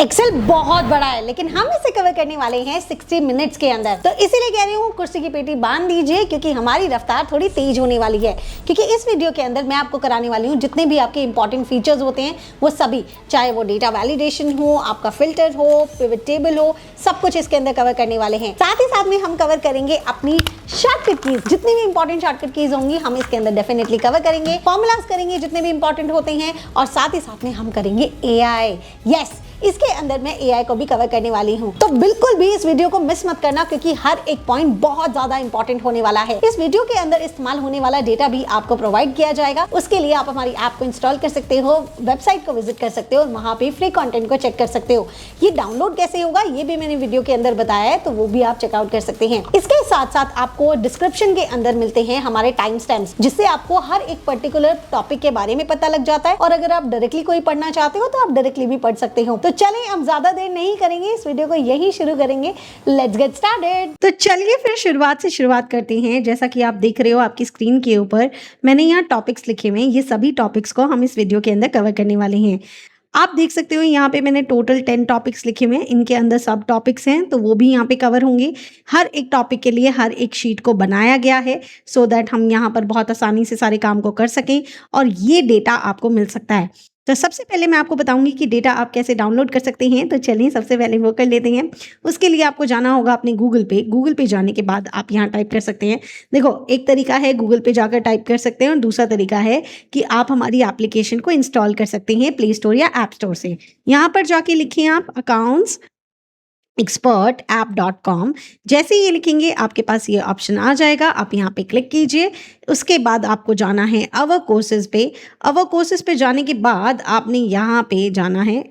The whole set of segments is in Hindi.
एक्सेल बहुत बड़ा है लेकिन हम इसे कवर करने वाले हैं 60 मिनट्स के अंदर। तो इसीलिए कह रही हूँ कुर्सी की पेटी बांध दीजिए क्योंकि हमारी रफ्तार थोड़ी तेज होने वाली है। क्योंकि इस वीडियो के अंदर मैं आपको कराने वाली हूँ जितने भी आपके इंपॉर्टेंट फीचर्स होते हैं वो सभी, चाहे वो डेटा वैलिडेशन हो, आपका फिल्टर हो, पिवट टेबल हो, सब कुछ इसके अंदर कवर करने वाले हैं। साथ ही साथ में हम कवर करेंगे अपनी शॉर्टकट कीज, जितनी भी इंपॉर्टेंट शॉर्टकट कीज होंगी हम इसके अंदर डेफिनेटली कवर करेंगे। फॉर्मूलाज करेंगे जितने भी इंपॉर्टेंट होते हैं और साथ ही साथ में हम करेंगे एआई। यस, इसके अंदर मैं एआई को भी कवर करने वाली हूं। तो बिल्कुल भी इस वीडियो को मिस मत करना क्योंकि हर एक पॉइंट बहुत ज्यादा इंपॉर्टेंट होने वाला है। इस वीडियो के अंदर इस्तेमाल होने वाला डेटा भी आपको प्रोवाइड किया जाएगा। उसके लिए आप हमारी ऐप को इंस्टॉल कर सकते हो, वेबसाइट को विजिट कर सकते हो और वहां पे फ्री कंटेंट को चेक कर सकते हो। ये डाउनलोड कैसे होगा ये भी मैंने वीडियो के अंदर बताया है, तो वो भी आप चेकआउट कर सकते हैं। इसके साथ साथ आपको डिस्क्रिप्शन के अंदर मिलते हैं हमारे टाइम स्टैम्प्स, जिससे आपको हर एक पर्टिकुलर टॉपिक के बारे में पता लग जाता है और अगर आप डायरेक्टली कोई पढ़ना चाहते हो तो आप डायरेक्टली भी पढ़ सकते हो। तो चलें अब ज्यादा देर नहीं करेंगे, इस वीडियो को यही शुरू करेंगे। Let's get started. तो चलिए फिर शुरुआत करते हैं। जैसा कि आप देख रहे हो आपकी स्क्रीन के ऊपर मैंने यहाँ टॉपिक्स लिखे हुए हैं। ये सभी टॉपिक्स को हम इस वीडियो के अंदर कवर करने वाले हैं। आप देख सकते हो यहाँ पे मैंने टोटल 10 टॉपिक्स लिखे हुए हैं। इनके अंदर सब टॉपिक्स हैं तो वो भी यहाँ पे कवर होंगे। हर एक टॉपिक के लिए हर एक शीट को बनाया गया है सो दैट हम यहाँ पर बहुत आसानी से सारे काम को कर सकें और ये डेटा आपको मिल सकता है। तो सबसे पहले मैं आपको बताऊंगी कि डेटा आप कैसे डाउनलोड कर सकते हैं। तो चलिए सबसे पहले वो कर लेते हैं। उसके लिए आपको जाना होगा अपने गूगल पे जाने के बाद आप यहाँ टाइप कर सकते हैं। देखो, एक तरीका है गूगल पे जाकर टाइप कर सकते हैं और दूसरा तरीका है कि आप हमारी एप्लीकेशन को इंस्टॉल कर सकते हैं प्ले स्टोर या ऐप स्टोर से। यहाँ पर जाके लिखें आप अकाउंट्स expertapp.com। जैसे ये लिखेंगे आपके पास ये ऑप्शन आ जाएगा, आप यहाँ पे क्लिक कीजिए। उसके बाद आपको जाना है अवर कोर्सेज पे। अवर कोर्सेज पे जाने के बाद आपने यहाँ पे जाना है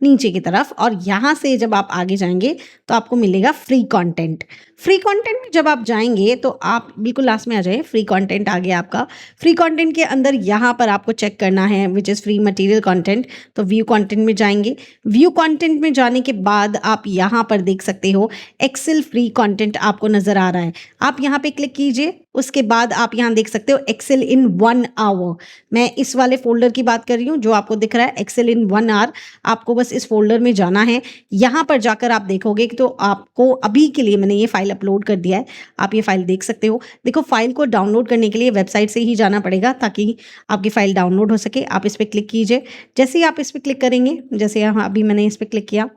नीचे की तरफ और यहाँ से जब आप आगे जाएंगे तो आपको मिलेगा फ्री कंटेंट। फ्री कंटेंट में जब आप जाएंगे तो आप बिल्कुल लास्ट में आ जाए, फ्री कंटेंट आ गया आपका। फ्री कंटेंट के अंदर यहाँ पर आपको चेक करना है which is free material content. तो व्यू कंटेंट में जाएंगे। व्यू कंटेंट में जाने के बाद आप यहाँ पर देख सकते हो एक्सेल फ्री कंटेंट आपको नज़र आ रहा है। आप यहाँ पे क्लिक कीजिए। उसके बाद आप यहाँ देख सकते हो एक्सेल इन 1 आवर। मैं इस वाले फोल्डर की बात कर रही हूँ जो आपको दिख रहा है एक्सेल इन 1 आवर। आपको बस इस फोल्डर में जाना है। यहाँ पर जाकर आप देखोगे कि तो आपको अभी के लिए मैंने ये फाइल अपलोड कर दिया है। आप ये फाइल देख सकते हो। देखो, फाइल को डाउनलोड करने के लिए वेबसाइट से ही जाना पड़ेगा ताकि आपकी फाइल डाउनलोड हो सके। आप इस पर क्लिक कीजिए। जैसे ही आप इस पर क्लिक करेंगे, जैसे यहाँ अभी मैंने इस पर क्लिक किया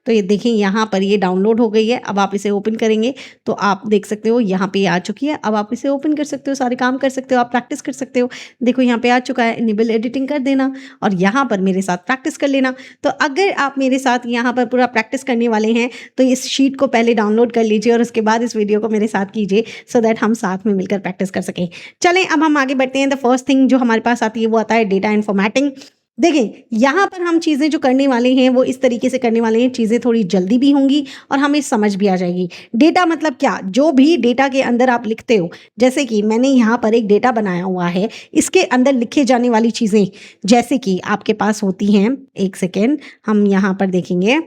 तो ये देखें यहाँ पर ये डाउनलोड हो गई है। अब आप इसे ओपन करेंगे तो आप देख सकते हो यहाँ पे आ चुकी है। अब आप इसे ओपन कर सकते हो, सारे काम कर सकते हो, आप प्रैक्टिस कर सकते हो। देखो यहाँ पे आ चुका है, इनेबल एडिटिंग कर देना और यहाँ पर मेरे साथ प्रैक्टिस कर लेना। तो अगर आप मेरे साथ यहाँ पर पूरा प्रैक्टिस करने वाले हैं तो इस शीट को पहले डाउनलोड कर लीजिए और उसके बाद इस वीडियो को मेरे साथ कीजिए सो दैट हम साथ में मिलकर प्रैक्टिस कर सकें। चलें अब हम आगे बढ़ते हैं। द फर्स्ट थिंग जो हमारे पास आती है वो आता है डेटा एंड फॉर्मेटिंग। देखें, यहाँ पर हम चीज़ें जो करने वाले हैं वो इस तरीके से करने वाले हैं। चीज़ें थोड़ी जल्दी भी होंगी और हमें समझ भी आ जाएगी। डेटा मतलब क्या, जो भी डेटा के अंदर आप लिखते हो, जैसे कि मैंने यहाँ पर एक डेटा बनाया हुआ है, इसके अंदर लिखे जाने वाली चीज़ें जैसे कि आपके पास होती हैं, एक सेकेंड हम यहाँ पर देखेंगे।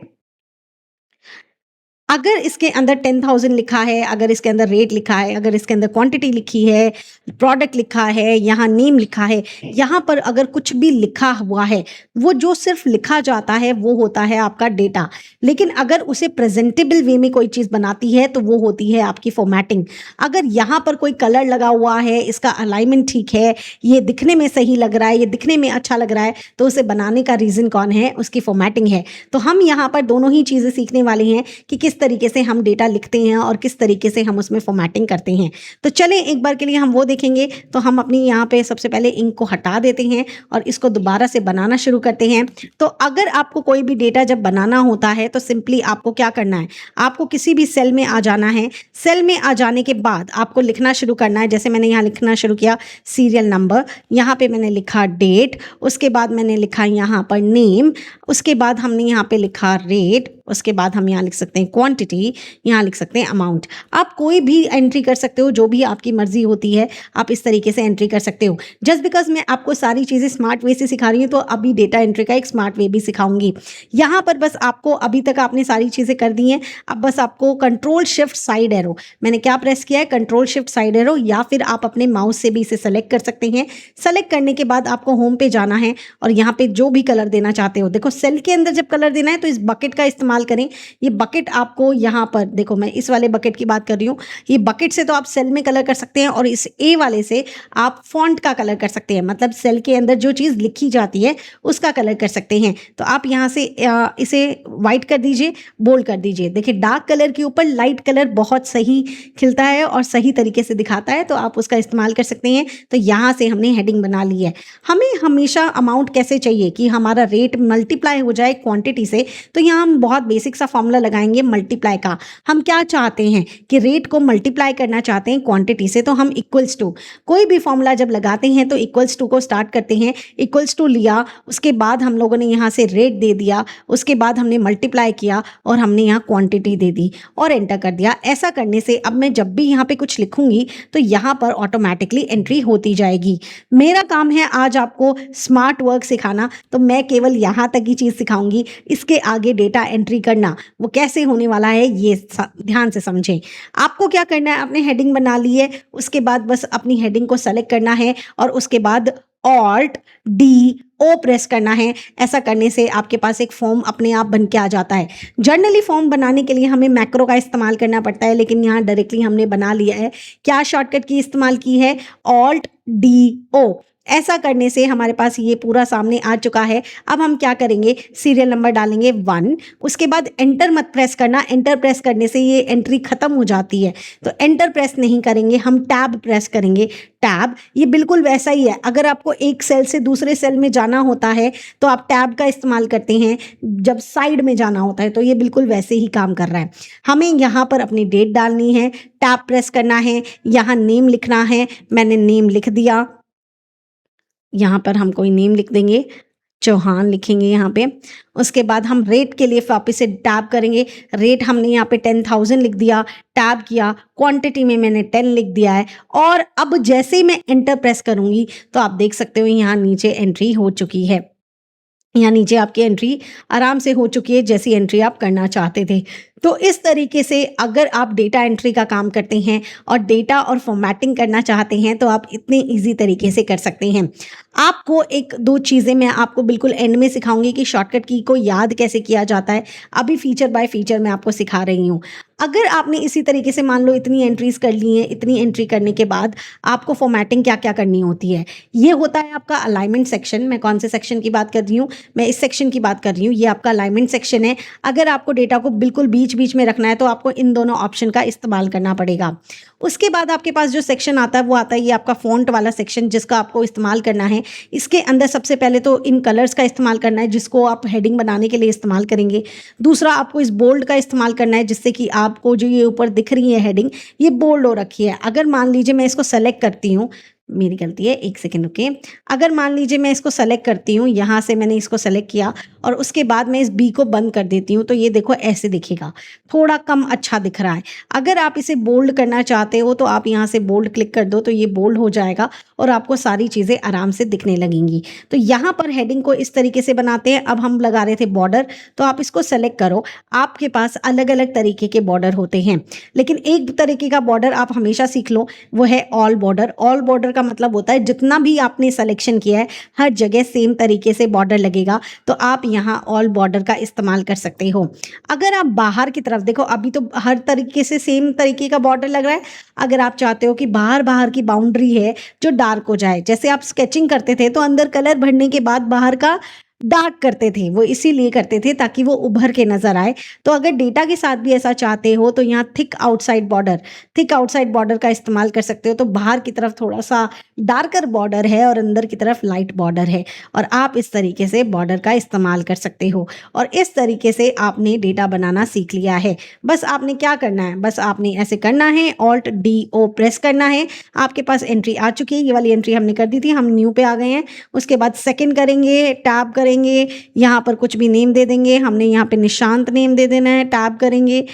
अगर इसके अंदर 10,000 लिखा है, अगर इसके अंदर रेट लिखा है, अगर इसके अंदर क्वांटिटी लिखी है, प्रोडक्ट लिखा है, यहाँ नेम लिखा है, यहाँ पर अगर कुछ भी लिखा हुआ है, वो जो सिर्फ लिखा जाता है वो होता है आपका डेटा। लेकिन अगर उसे प्रेजेंटेबल वे में कोई चीज़ बनाती है तो वो होती है आपकी फॉर्मेटिंग। अगर यहाँ पर कोई कलर लगा हुआ है, इसका अलाइनमेंट ठीक है, ये दिखने में सही लग रहा है, ये दिखने में अच्छा लग रहा है, तो उसे बनाने का रीज़न कौन है, उसकी फॉर्मेटिंग है। तो हम यहाँ पर दोनों ही चीज़ें सीखने वाले हैं कि किस तरीके से हम डेटा लिखते हैं और किस तरीके से हम उसमें फॉर्मेटिंग करते हैं। तो चलें एक बार के लिए हम वो देखेंगे। तो हम अपनी यहाँ पे सबसे पहले इंक को हटा देते हैं और इसको दोबारा से बनाना शुरू करते हैं। तो अगर आपको कोई भी डेटा जब बनाना होता है तो सिंपली आपको क्या करना है, आपको किसी भी सेल में आ जाना है। सेल में आ जाने के बाद आपको लिखना शुरू करना है। जैसे मैंने यहाँ लिखना शुरू किया सीरियल नंबर, यहाँ पे मैंने लिखा डेट, उसके बाद मैंने लिखा यहाँ पर नेम, उसके बाद हमने यहाँ पे लिखा रेट, उसके बाद हम यहाँ लिख सकते हैं क्वांटिटी, यहाँ लिख सकते हैं अमाउंट। आप कोई भी एंट्री कर सकते हो, जो भी आपकी मर्जी होती है आप इस तरीके से एंट्री कर सकते हो। जस्ट बिकॉज मैं आपको सारी चीज़ें स्मार्ट वे से सिखा रही हूँ तो अभी डेटा एंट्री का एक स्मार्ट वे भी सिखाऊंगी। यहाँ पर बस आपको अभी तक आपने सारी चीज़ें कर दी हैं, अब बस आपको कंट्रोल शिफ्ट साइड एरो, मैंने क्या प्रेस किया है, कंट्रोल शिफ्ट साइड एरो, या फिर आप अपने माउस से भी इसे सेलेक्ट कर सकते हैं। सेलेक्ट करने के बाद आपको होम पे जाना है और यहाँ पे जो भी कलर देना चाहते हो, देखो सेल के अंदर जब कलर देना है तो इस बकेट का इस्तेमाल करें। ये बकेट आपको यहाँ पर देखो, मैं इस वाले बकेट की बात कर रही हूँ, ये बकेट से तो आप सेल में कलर कर सकते हैं और इस ए वाले से आप फॉन्ट का कलर कर सकते हैं, मतलब सेल के अंदर जो चीज़ लिखी जाती है उसका कलर कर सकते हैं। तो आप यहाँ से इसे वाइट कर दीजिए, बोल्ड कर दीजिए। देखिए डार्क कलर के ऊपर लाइट कलर बहुत सही खिलता है और सही तरीके से दिखाता है, तो आप उसका इस्तेमाल कर सकते हैं। तो यहाँ से हमने हेडिंग बना ली है। हमें हमेशा अमाउंट कैसे चाहिए कि हमारा रेट मल्टीप्लाई हो जाए क्वांटिटी से, तो यहाँ हम बहुत बेसिक सा फॉर्मूला लगाएंगे मल्टीप्लाई का। हम क्या चाहते हैं कि रेट को मल्टीप्लाई करना चाहते हैं क्वांटिटी से, तो हम इक्वल्स टू, कोई भी फॉर्मूला जब लगाते हैं तो इक्वल्स टू को स्टार्ट करते हैं। इक्वल्स टू लिया, उसके बाद हम लोगों ने यहाँ से रेट दे दिया, उसके बाद हमने मल्टीप्लाई किया और हमने यहाँ क्वांटिटी दे दी और एंटर कर दिया। ऐसा करने से अब मैं जब भी यहाँ पे कुछ लिखूंगी तो यहाँ पर ऑटोमेटिकली एंट्री होती जाएगी। मेरा काम है आज आपको स्मार्ट वर्क सिखाना, तो मैं केवल यहाँ तक ही चीज़ सिखाऊंगी। इसके आगे डेटा एंट्री करना वो कैसे होने वाला है ये ध्यान से समझें। आपको क्या करना है, आपने हेडिंग बना ली है, उसके बाद बस अपनी हेडिंग को सेलेक्ट करना है और उसके बाद ऑल्ट डी ओ प्रेस करना है। ऐसा करने से आपके पास एक फॉर्म अपने आप बन के आ जाता है। जनरली फॉर्म बनाने के लिए हमें मैक्रो का इस्तेमाल करना पड़ता है, लेकिन यहाँ डायरेक्टली हमने बना लिया है। क्या शॉर्टकट की इस्तेमाल की है, ऑल्ट डी ओ। ऐसा करने से हमारे पास ये पूरा सामने आ चुका है। अब हम क्या करेंगे, सीरियल नंबर डालेंगे 1, उसके बाद एंटर मत प्रेस करना, एंटर प्रेस करने से ये एंट्री खत्म हो जाती है, तो एंटर प्रेस नहीं करेंगे, हम टैब प्रेस करेंगे। टैब ये बिल्कुल वैसा ही है, अगर आपको एक सेल से दूसरे सेल में जाना होता है तो आप टैब का इस्तेमाल करते हैं, जब साइड में जाना होता है तो ये बिल्कुल वैसे ही काम कर रहा है। हमें यहाँ पर अपनी डेट डालनी है, टैब प्रेस करना है, यहाँ नेम लिखना है, मैंने नेम लिख दिया। यहाँ पर हम कोई नेम लिख देंगे, चौहान लिखेंगे यहाँ पे। उसके बाद हम रेट के लिए वापस से टैब करेंगे, रेट हमने यहाँ पे 10,000 लिख दिया, टैब किया, क्वांटिटी में मैंने 10 लिख दिया है। और अब जैसे ही मैं एंटर प्रेस करूँगी तो आप देख सकते हो यहाँ नीचे एंट्री हो चुकी है। यहाँ नीचे आपकी एंट्री आराम से हो चुकी है, जैसी एंट्री आप करना चाहते थे। तो इस तरीके से अगर आप डेटा एंट्री का काम करते हैं और डेटा और फॉर्मेटिंग करना चाहते हैं तो आप इतने इजी तरीके से कर सकते हैं। आपको एक दो चीज़ें मैं आपको बिल्कुल एंड में सिखाऊंगी कि शॉर्टकट की को याद कैसे किया जाता है। अभी फीचर बाय फीचर मैं आपको सिखा रही हूँ। अगर आपने इसी तरीके से मान लो इतनी एंट्रीज कर ली हैं, इतनी एंट्री करने के बाद आपको फॉर्मेटिंग क्या क्या करनी होती है, ये होता है आपका अलाइनमेंट सेक्शन। मैं कौन से सेक्शन की बात कर रही हूँ, मैं इस सेक्शन की बात कर रही हूँ। ये आपका अलाइनमेंट सेक्शन है। अगर आपको डेटा को बिल्कुल बीच बीच में रखना है तो आपको इन दोनों ऑप्शन का इस्तेमाल करना पड़ेगा। उसके बाद आपके पास जो सेक्शन आता है वो आता है ये आपका फॉन्ट वाला सेक्शन, जिसका आपको इस्तेमाल करना है। इसके अंदर सबसे पहले तो इन कलर्स का इस्तेमाल करना है जिसको आप हेडिंग बनाने के लिए इस्तेमाल करेंगे। दूसरा आपको इस बोल्ड का इस्तेमाल करना है जिससे कि आपको जो ये ऊपर दिख रही है हेडिंग ये बोल्ड हो रखी है। अगर मान लीजिए मैं इसको सेलेक्ट करती हूँ, मेरी गलती है, एक सेकेंड रुकिए। अगर मान लीजिए मैं इसको सेलेक्ट करती हूँ, यहाँ से मैंने इसको सेलेक्ट किया और उसके बाद मैं इस बी को बंद कर देती हूँ तो ये देखो ऐसे दिखेगा, थोड़ा कम अच्छा दिख रहा है। अगर आप इसे बोल्ड करना चाहते हो तो आप यहाँ से बोल्ड क्लिक कर दो तो ये बोल्ड हो जाएगा और आपको सारी चीज़ें आराम से दिखने लगेंगी। तो यहाँ पर हेडिंग को इस तरीके से बनाते हैं। अब हम लगा रहे थे बॉर्डर, तो आप इसको सेलेक्ट करो। आपके पास अलग अलग तरीके के बॉर्डर होते हैं, लेकिन एक तरीके का बॉर्डर आप हमेशा सीख लो, वो है ऑल बॉर्डर। ऑल बॉर्डर का मतलब होता है जितना भी आपने सिलेक्शन किया है हर जगह सेम तरीके से बॉर्डर लगेगा, तो आप यहाँ ऑल बॉर्डर का इस्तेमाल कर सकते हो। अगर आप बाहर की तरफ देखो, अभी तो हर तरीके से सेम तरीके का बॉर्डर लग रहा है। अगर आप चाहते हो कि बाहर की बाउंड्री है जो डार्क हो जाए, जैसे आप स्केचिंग करते थे तो अंदर कलर भरने के बाद बाहर का डार्क करते थे, वो इसीलिए करते थे ताकि वो उभर के नजर आए। तो अगर डेटा के साथ भी ऐसा चाहते हो तो यहाँ थिक आउटसाइड बॉर्डर का इस्तेमाल कर सकते हो। तो बाहर की तरफ थोड़ा सा डार्कर बॉर्डर है और अंदर की तरफ लाइट बॉर्डर है, और आप इस तरीके से बॉर्डर का इस्तेमाल कर सकते हो। और इस तरीके से आपने डेटा बनाना सीख लिया है। बस आपने क्या करना है, बस आपने ऐसे करना है, ऑल्ट डी ओ प्रेस करना है। आपके पास एंट्री आ चुकी है, ये वाली एंट्री हमने कर दी थी, हम न्यू पे आ गए हैं। उसके बाद सेकेंड करेंगे, टैब करेंगे, करेंगे, यहाँ पर कुछ भी नेम दे देंगे, हमने यहाँ पे निशांत नेम दे देना है, टैब करेंगे।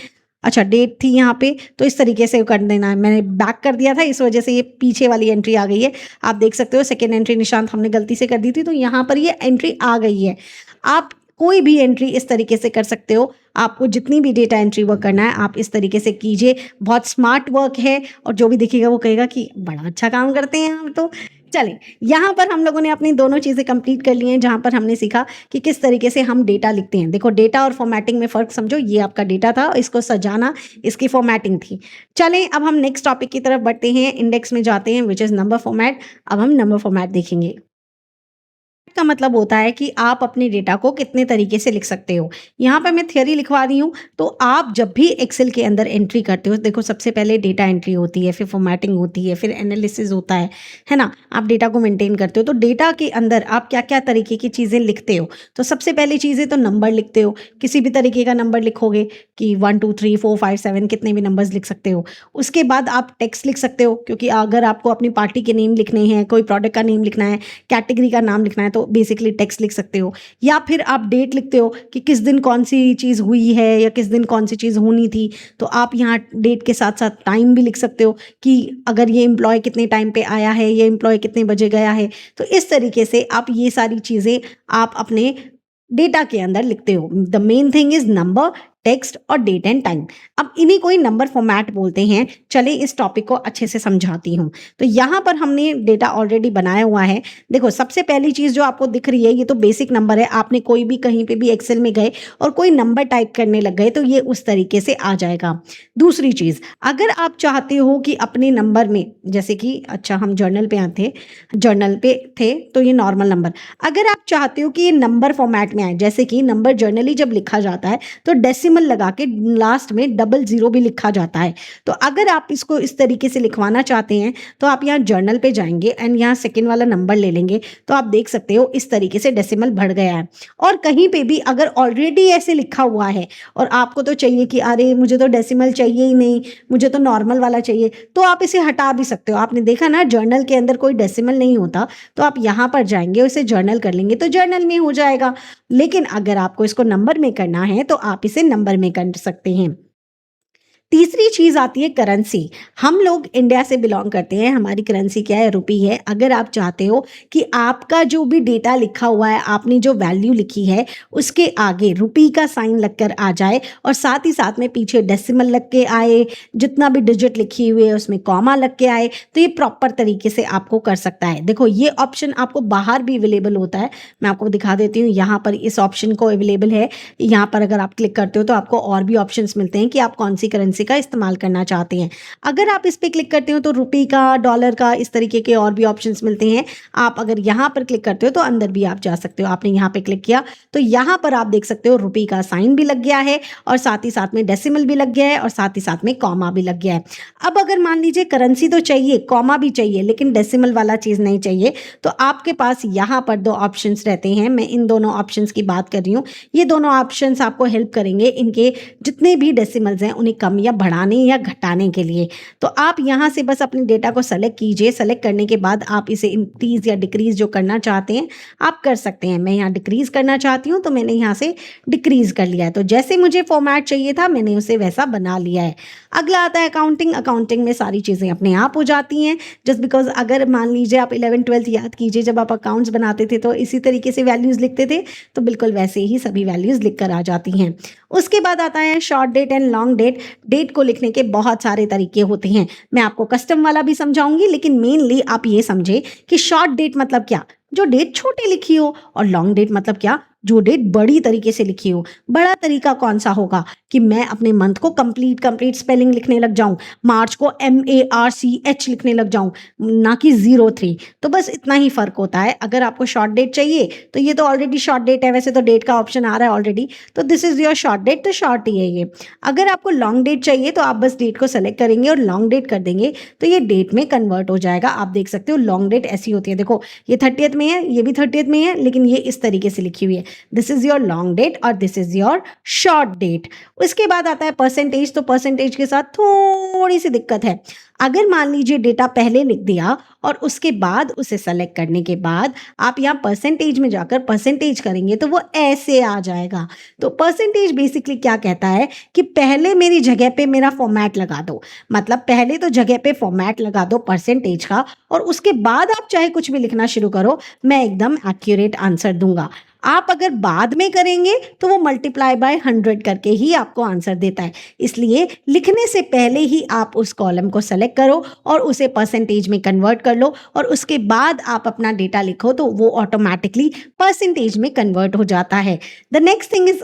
अच्छा डेट थी यहाँ पे, तो इस तरीके से कर देना है। मैंने बैक कर दिया था, इस वजह से ये पीछे वाली एंट्री आ गई है। आप देख सकते हो सेकेंड एंट्री निशांत हमने गलती से कर दी थी, तो यहाँ पर ये एंट्री आ गई है। आप कोई भी एंट्री इस तरीके से कर सकते हो। आपको जितनी भी डेटा एंट्री वर्क करना है आप इस तरीके से कीजिए, बहुत स्मार्ट वर्क है और जो भी देखेगा वो कहेगा कि बड़ा अच्छा काम करते हैं हम तो। चलें, यहाँ पर हम लोगों ने अपनी दोनों चीज़ें कंप्लीट कर ली हैं, जहाँ पर हमने सीखा कि किस तरीके से हम डेटा लिखते हैं। देखो डेटा और फॉर्मेटिंग में फ़र्क समझो, ये आपका डेटा था, इसको सजाना इसकी फॉर्मेटिंग थी। चलें अब हम नेक्स्ट टॉपिक की तरफ बढ़ते हैं, इंडेक्स में जाते हैं विच इज़ नंबर फॉर्मेट। अब हम नंबर फॉर्मेट देखेंगे। का मतलब होता है कि आप अपने डेटा को कितने तरीके से लिख सकते हो। यहाँ पे मैं थियरी लिखवा रही हूँ, तो आप जब भी एक्सेल के अंदर एंट्री करते हो, देखो सबसे पहले डेटा एंट्री होती है, फिर फॉर्मेटिंग होती है, फिर एनालिसिस होता है ना। आप डेटा को मेंटेन करते हो, तो डेटा के अंदर आप क्या क्या तरीके की चीज़ें लिखते हो। तो सबसे पहली चीज़ें तो नंबर लिखते हो, किसी भी तरीके का नंबर लिखोगे कि 1 2 3 4 5 7 कितने भी नंबर्स लिख सकते हो। उसके बाद आप टेक्स्ट लिख सकते हो, क्योंकि अगर आपको अपनी पार्टी के नेम लिखने हैं, कोई प्रोडक्ट का नेम लिखना है, कैटेगरी का नाम लिखना है, तो बेसिकली टेक्स्ट लिख सकते हो। या फिर आप डेट लिखते हो कि किस दिन कौन सी चीज़ हुई है या किस दिन कौन सी चीज़ होनी थी, तो आप यहाँ डेट के साथ साथ टाइम भी लिख सकते हो कि अगर ये एम्प्लॉय कितने टाइम पे आया है, ये एम्प्लॉय कितने बजे गया है। तो इस तरीके से आप ये सारी चीज़ें आप अपने डेटा के अंदर लिखते हो। The main thing is number, text और डेट एंड टाइम। अब इन्हीं को ही नंबर फॉर्मेट बोलते हैं। चलिए इस टॉपिक को अच्छे से समझाती हूँ। तो यहाँ पर हमने डेटा ऑलरेडी बनाया हुआ है। देखो सबसे पहली चीज़ जो आपको दिख रही है, ये तो बेसिक नंबर है। आपने कोई भी कहीं पे भी एक्सेल में गए और कोई नंबर टाइप करने लग गए तो ये उस तरीके से आ जाएगा। दूसरी चीज़, अगर आप चाहते हो कि अपने नंबर में, जैसे कि अच्छा हम जर्नल पे आते, जर्नल पे थे तो ये नॉर्मल नंबर, अगर आप चाहते हो कि ये नंबर फॉर्मेट में आए, जैसे कि नंबर जर्नली जब लिखा जाता है तो डेसिमल लगा के लास्ट में 00 भी लिखा जाता है। तो अगर आप इसको इस तरीके से लिखवाना चाहते हैं तो आप यहाँ जर्नल पे जाएंगे एंड यहाँ सेकेंड वाला नंबर ले लेंगे, तो आप देख सकते हो इस तरीके से डेसिमल बढ़ गया है। और कहीं पे भी अगर ऑलरेडी ऐसे लिखा हुआ है और आपको तो चाहिए कि अरे मुझे तो डेसिमल चाहिए ही नहीं, मुझे तो नॉर्मल वाला चाहिए, तो आप इसे हटा भी सकते हो। आपने देखा ना जर्नल के अंदर कोई डेसिमल नहीं होता, तो आप यहाँ पर जाएंगे और इसे जर्नल कर लेंगे तो जर्नल में हो जाएगा। लेकिन अगर आपको इसको नंबर में करना है तो आप इसे नंबर में कर सकते हैं। तीसरी चीज आती है करेंसी। हम लोग इंडिया से बिलोंग करते हैं, हमारी करेंसी क्या है, रुपी है। अगर आप चाहते हो कि आपका जो भी डेटा लिखा हुआ है, आपने जो वैल्यू लिखी है उसके आगे रुपी का साइन लगकर आ जाए और साथ ही साथ में पीछे डेसिमल लग के आए, जितना भी डिजिट लिखी हुई है उसमें कॉमा लग के आए, तो ये प्रॉपर तरीके से आपको कर सकता है। देखो ये ऑप्शन आपको बाहर भी अवेलेबल होता है, मैं आपको दिखा देती हूँ। यहाँ पर इस ऑप्शन को अवेलेबल है, यहाँ पर अगर आप क्लिक करते हो तो आपको और भी ऑप्शंस मिलते हैं कि आप कौन सी करेंसी का इस्तेमाल करना चाहते हैं। अगर आप इस पे क्लिक करते हो तो रुपी का, डॉलर का, इस तरीके के और भी ऑप्शंस मिलते हैं। आप अगर यहाँ पर क्लिक करते हो तो अंदर भी आप जा सकते हो। आपने यहाँ पे क्लिक किया तो यहाँ पर आप देख सकते हो रुपी का साइन भी लग गया है और साथ ही साथ में डेसिमल भी लग गया है और साथ ही साथ में कॉमा भी लग गया है। अब अगर मान लीजिए करेंसी तो चाहिए, कॉमा भी चाहिए, लेकिन डेसिमल वाला चीज नहीं चाहिए, तो आपके पास यहाँ पर दो ऑप्शंस रहते हैं। मैं इन दोनों ऑप्शंस की बात कर रही हूँ। ये दोनों ऑप्शंस आपको हेल्प करेंगे इनके जितने भी डेसिमल्स हैं उन्हें कम या बढ़ाने या घटाने के लिए। तो आप यहाँ से बस अपने डेटा को सेलेक्ट कीजिए। सेलेक्ट करने के बाद आप इसे इंक्रीज या डिक्रीज जो करना चाहते हैं आप कर सकते हैं। मैं यहाँ डिक्रीज करना चाहती हूँ तो मैंने यहाँ से डिक्रीज कर लिया है। तो जैसे मुझे फॉर्मेट चाहिए था मैंने उसे वैसा बना लिया है। अगला आता है अकाउंटिंग। अकाउंटिंग में सारी चीज़ें अपने आप हो जाती हैं, जस्ट बिकॉज अगर मान लीजिए आप 11th-12th याद कीजिए, जब आप अकाउंट्स बनाते थे तो इसी तरीके से वैल्यूज़ लिखते थे, तो बिल्कुल वैसे ही सभी वैल्यूज़ लिख कर आ जाती हैं। उसके बाद आता है short date and long date. Date को लिखने के बहुत सारे तरीके होते हैं, मैं आपको कस्टम वाला भी समझाऊंगी, लेकिन मेनली आप ये समझे कि शॉर्ट डेट मतलब क्या, जो डेट छोटी लिखी हो, और लॉन्ग डेट मतलब क्या, जो डेट बड़ी तरीके से लिखी हो। बड़ा तरीका कौन सा होगा कि मैं अपने मंथ को कंप्लीट स्पेलिंग लिखने लग जाऊं, मार्च को MARCH लिखने लग जाऊं, ना कि 03। तो बस इतना ही फर्क होता है। अगर आपको शॉर्ट डेट चाहिए तो ये तो ऑलरेडी शॉर्ट डेट है, वैसे तो डेट का ऑप्शन आ रहा है ऑलरेडी, तो this is your short date, तो शॉर्ट ही है ये। अगर आपको लॉन्ग डेट चाहिए तो आप बस डेट को सेलेक्ट करेंगे और लॉन्ग डेट कर देंगे तो ये डेट में कन्वर्ट हो जाएगा। आप देख सकते हो लॉन्ग डेट ऐसी होती है। देखो ये 30th में है, ये भी 30th में है, लेकिन ये इस तरीके से लिखी हुई है। This is your long date और this is your short date. उसके बाद आता है परसेंटेज। तो परसेंटेज के साथ थोड़ी सी दिक्कत है। अगर मान लीजिए डेटा पहले लिख दिया और उसके बाद उसे सेलेक्ट करने के बाद आप यहाँ परसेंटेज में जाकर परसेंटेज करेंगे तो वो ऐसे आ जाएगा। तो परसेंटेज बेसिकली क्या कहता है कि पहले मेरी जगह पे मेरा फॉर्मेट लगा दो, मतलब पहले तो जगह पे फॉर्मेट लगा दो परसेंटेज का और उसके बाद आप चाहे कुछ भी लिखना शुरू करो, मैं एकदम एक्यूरेट आंसर दूंगा। आप अगर बाद में करेंगे तो वो मल्टीप्लाई बाय 100 करके ही आपको आंसर देता है। इसलिए लिखने से पहले ही आप उस कॉलम को सेलेक्ट करो और उसे परसेंटेज में कन्वर्ट कर लो और उसके बाद आप अपना डेटा लिखो तो वो ऑटोमेटिकली परसेंटेज में कन्वर्ट हो जाता है। The next thing is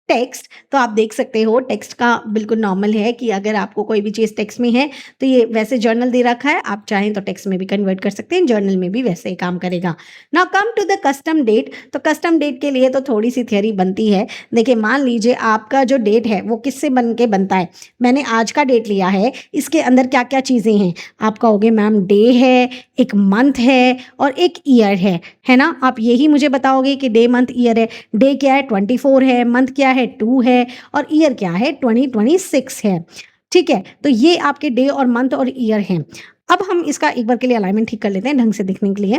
text. तो आप देख सकते हो टेक्स्ट का बिल्कुल नॉर्मल है कि अगर आपको कोई भी चीज़ टेक्स्ट में है तो ये वैसे जर्नल दे रखा है, आप चाहें तो टेक्स्ट में भी कन्वर्ट कर सकते हैं, जर्नल में भी वैसे ही काम करेगा। Now come to the custom date. तो कस्टम डेट के लिए तो थोड़ी सी थियरी बनती है। देखिए मान लीजिए आपका जो डेट है वो किससे बन के बनता है। मैंने आज का डेट लिया है, इसके अंदर क्या क्या चीज़ें हैं। आप कहोगे मैम डे है, एक मंथ है और एक ईयर है ना। आप यही मुझे बताओगे कि डे मंथ ईयर है। डे क्या है 24 है, मंथ क्या है 2 है और ईयर क्या है 2026 है। ठीक है, तो ये आपके डे और मंथ और ईयर हैं। अब हम इसका एक बार के लिए अलाइनमेंट ठीक कर लेते हैं ढंग से दिखने के लिए।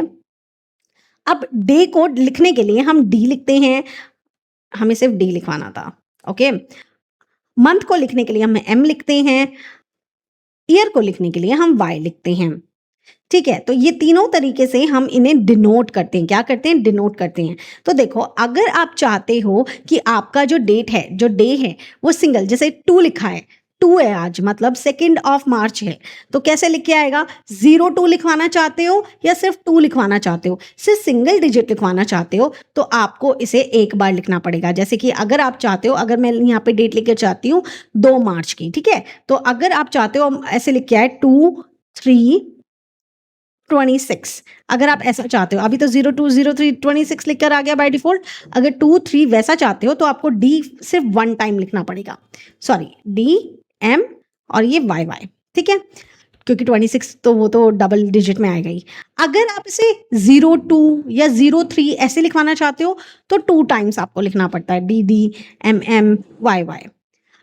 अब डे को लिखने के लिए हम डी लिखते हैं, हमें सिर्फ डी लिखवाना था। ओके, मंथ को लिखने के लिए हम एम लिखते हैं, ईयर को लिखने के लिए हम वाई लिखते हैं। ठीक है, तो ये तीनों तरीके से हम इन्हें डिनोट करते हैं। क्या करते हैं? डिनोट करते हैं। तो देखो अगर आप चाहते हो कि आपका जो डेट है, जो डे है वो सिंगल, जैसे 2 लिखा है, 2 है आज, मतलब 2 मार्च है, तो कैसे लिख के आएगा? 02 लिखवाना चाहते हो या सिर्फ 2 लिखवाना चाहते हो, सिर्फ सिंगल डिजिट लिखवाना चाहते हो तो आपको इसे एक बार लिखना पड़ेगा। जैसे कि अगर आप चाहते हो, अगर मैं यहाँ पे डेट लिख के चाहती हूँ 2 मार्च की, ठीक है, तो अगर आप चाहते हो ऐसे लिख के आए 2-3-26, अगर आप ऐसा चाहते हो, अभी तो 02-03-26 लिखकर आ गया बाय डिफॉल्ट। अगर 2-3 वैसा चाहते हो तो आपको डी सिर्फ 1 टाइम लिखना पड़ेगा, सॉरी DM और ये YY, ठीक है, क्योंकि 26 तो वो तो डबल डिजिट में आएगा ही। अगर आप इसे 02 या 03 ऐसे लिखवाना चाहते हो तो 2 टाइम्स आपको लिखना पड़ता है, DDMMYY।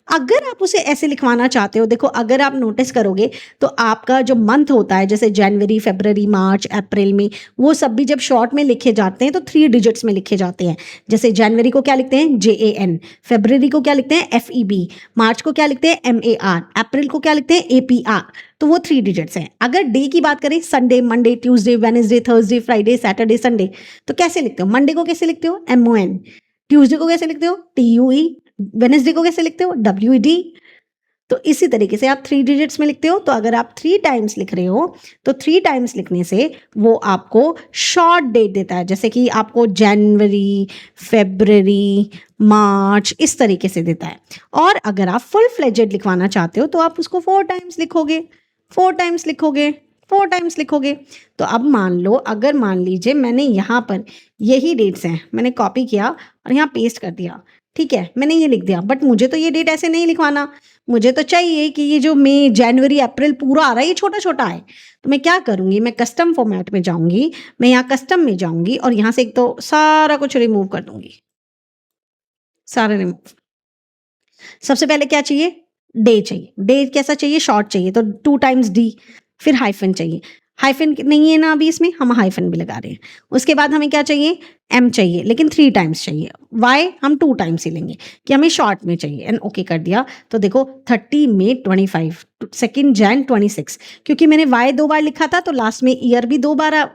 अगर आप उसे ऐसे लिखवाना चाहते हो, देखो अगर आप नोटिस करोगे तो आपका जो मंथ होता है, जैसे जनवरी, फरवरी, मार्च, अप्रैल में, वो सब भी जब शॉर्ट में लिखे जाते हैं तो 3 डिजिट्स में लिखे जाते हैं। जैसे जनवरी को क्या लिखते हैं? JAN, फरवरी को क्या लिखते हैं? FEB, मार्च को क्या लिखते हैं? MAR, अप्रैल को क्या लिखते हैं? APR। तो वो 3 डिजिट्स हैं। अगर डे की बात करें, Sunday, Monday, Tuesday, Wednesday, Thursday, Friday, Saturday, Sunday, तो कैसे लिखते हो? मंडे को कैसे लिखते हो? MON, ट्यूसडे को कैसे लिखते हो? TUE, वेडनेसडे को कैसे लिखते हो? WED। तो इसी तरीके से आप 3 डिजिट्स में लिखते हो। तो अगर आप 3 टाइम्स लिख रहे हो तो 3 टाइम्स लिखने से वो आपको शॉर्ट डेट देता है, जैसे कि आपको जनवरी, फरवरी, मार्च इस तरीके से देता है। और अगर आप फुल फ्लेजेड लिखवाना चाहते हो तो आप उसको 4 टाइम्स लिखोगे, 4 टाइम्स लिखोगे, 4 टाइम्स लिखोगे। तो अब मान लो, अगर मान लीजिए मैंने यहाँ पर यही डेट्स हैं, मैंने कॉपी किया और यहाँ पेस्ट कर दिया, ठीक है, मैंने ये लिख दिया, बट मुझे तो ये डेट ऐसे नहीं लिखवाना। मुझे तो चाहिए कि ये जो मई, जनवरी, अप्रैल पूरा आ रहा है ये छोटा छोटा है। तो मैं क्या करूँगी? मैं कस्टम फॉर्मेट में जाऊँगी, मैं यहाँ कस्टम में जाऊँगी और यहाँ से एक तो सारा कुछ रिमूव कर दूँगी, सारा रिमूव। सबसे पहले क्या चाहिए? डे चाहिए। डे कैसा चाहिए? शॉर्ट चाहिए, तो 2 टाइम्स डी, फिर हाइफन चाहिए। हाइफन नहीं है ना अभी इसमें, हम हाइफन भी लगा रहे हैं। उसके बाद हमें क्या चाहिए? एम चाहिए, लेकिन 3 टाइम्स चाहिए। वाई हम 2 टाइम्स ही लेंगे कि हमें शॉर्ट में चाहिए, एंड ओके कर दिया। तो देखो 30 मई 25, 2 जैन 26, क्योंकि मैंने वाई 2 बार लिखा था तो लास्ट में ईयर भी 2 बार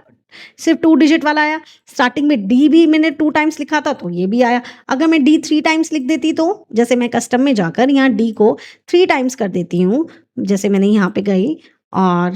सिर्फ 2 डिजिट वाला आया। स्टार्टिंग में डी भी मैंने 2 टाइम्स लिखा था तो ये भी आया। अगर मैं डी 3 टाइम्स लिख देती तो, जैसे मैं कस्टम में जाकर यहाँ डी को 3 टाइम्स कर देती हूँ, जैसे मैंने यहाँ पे गई और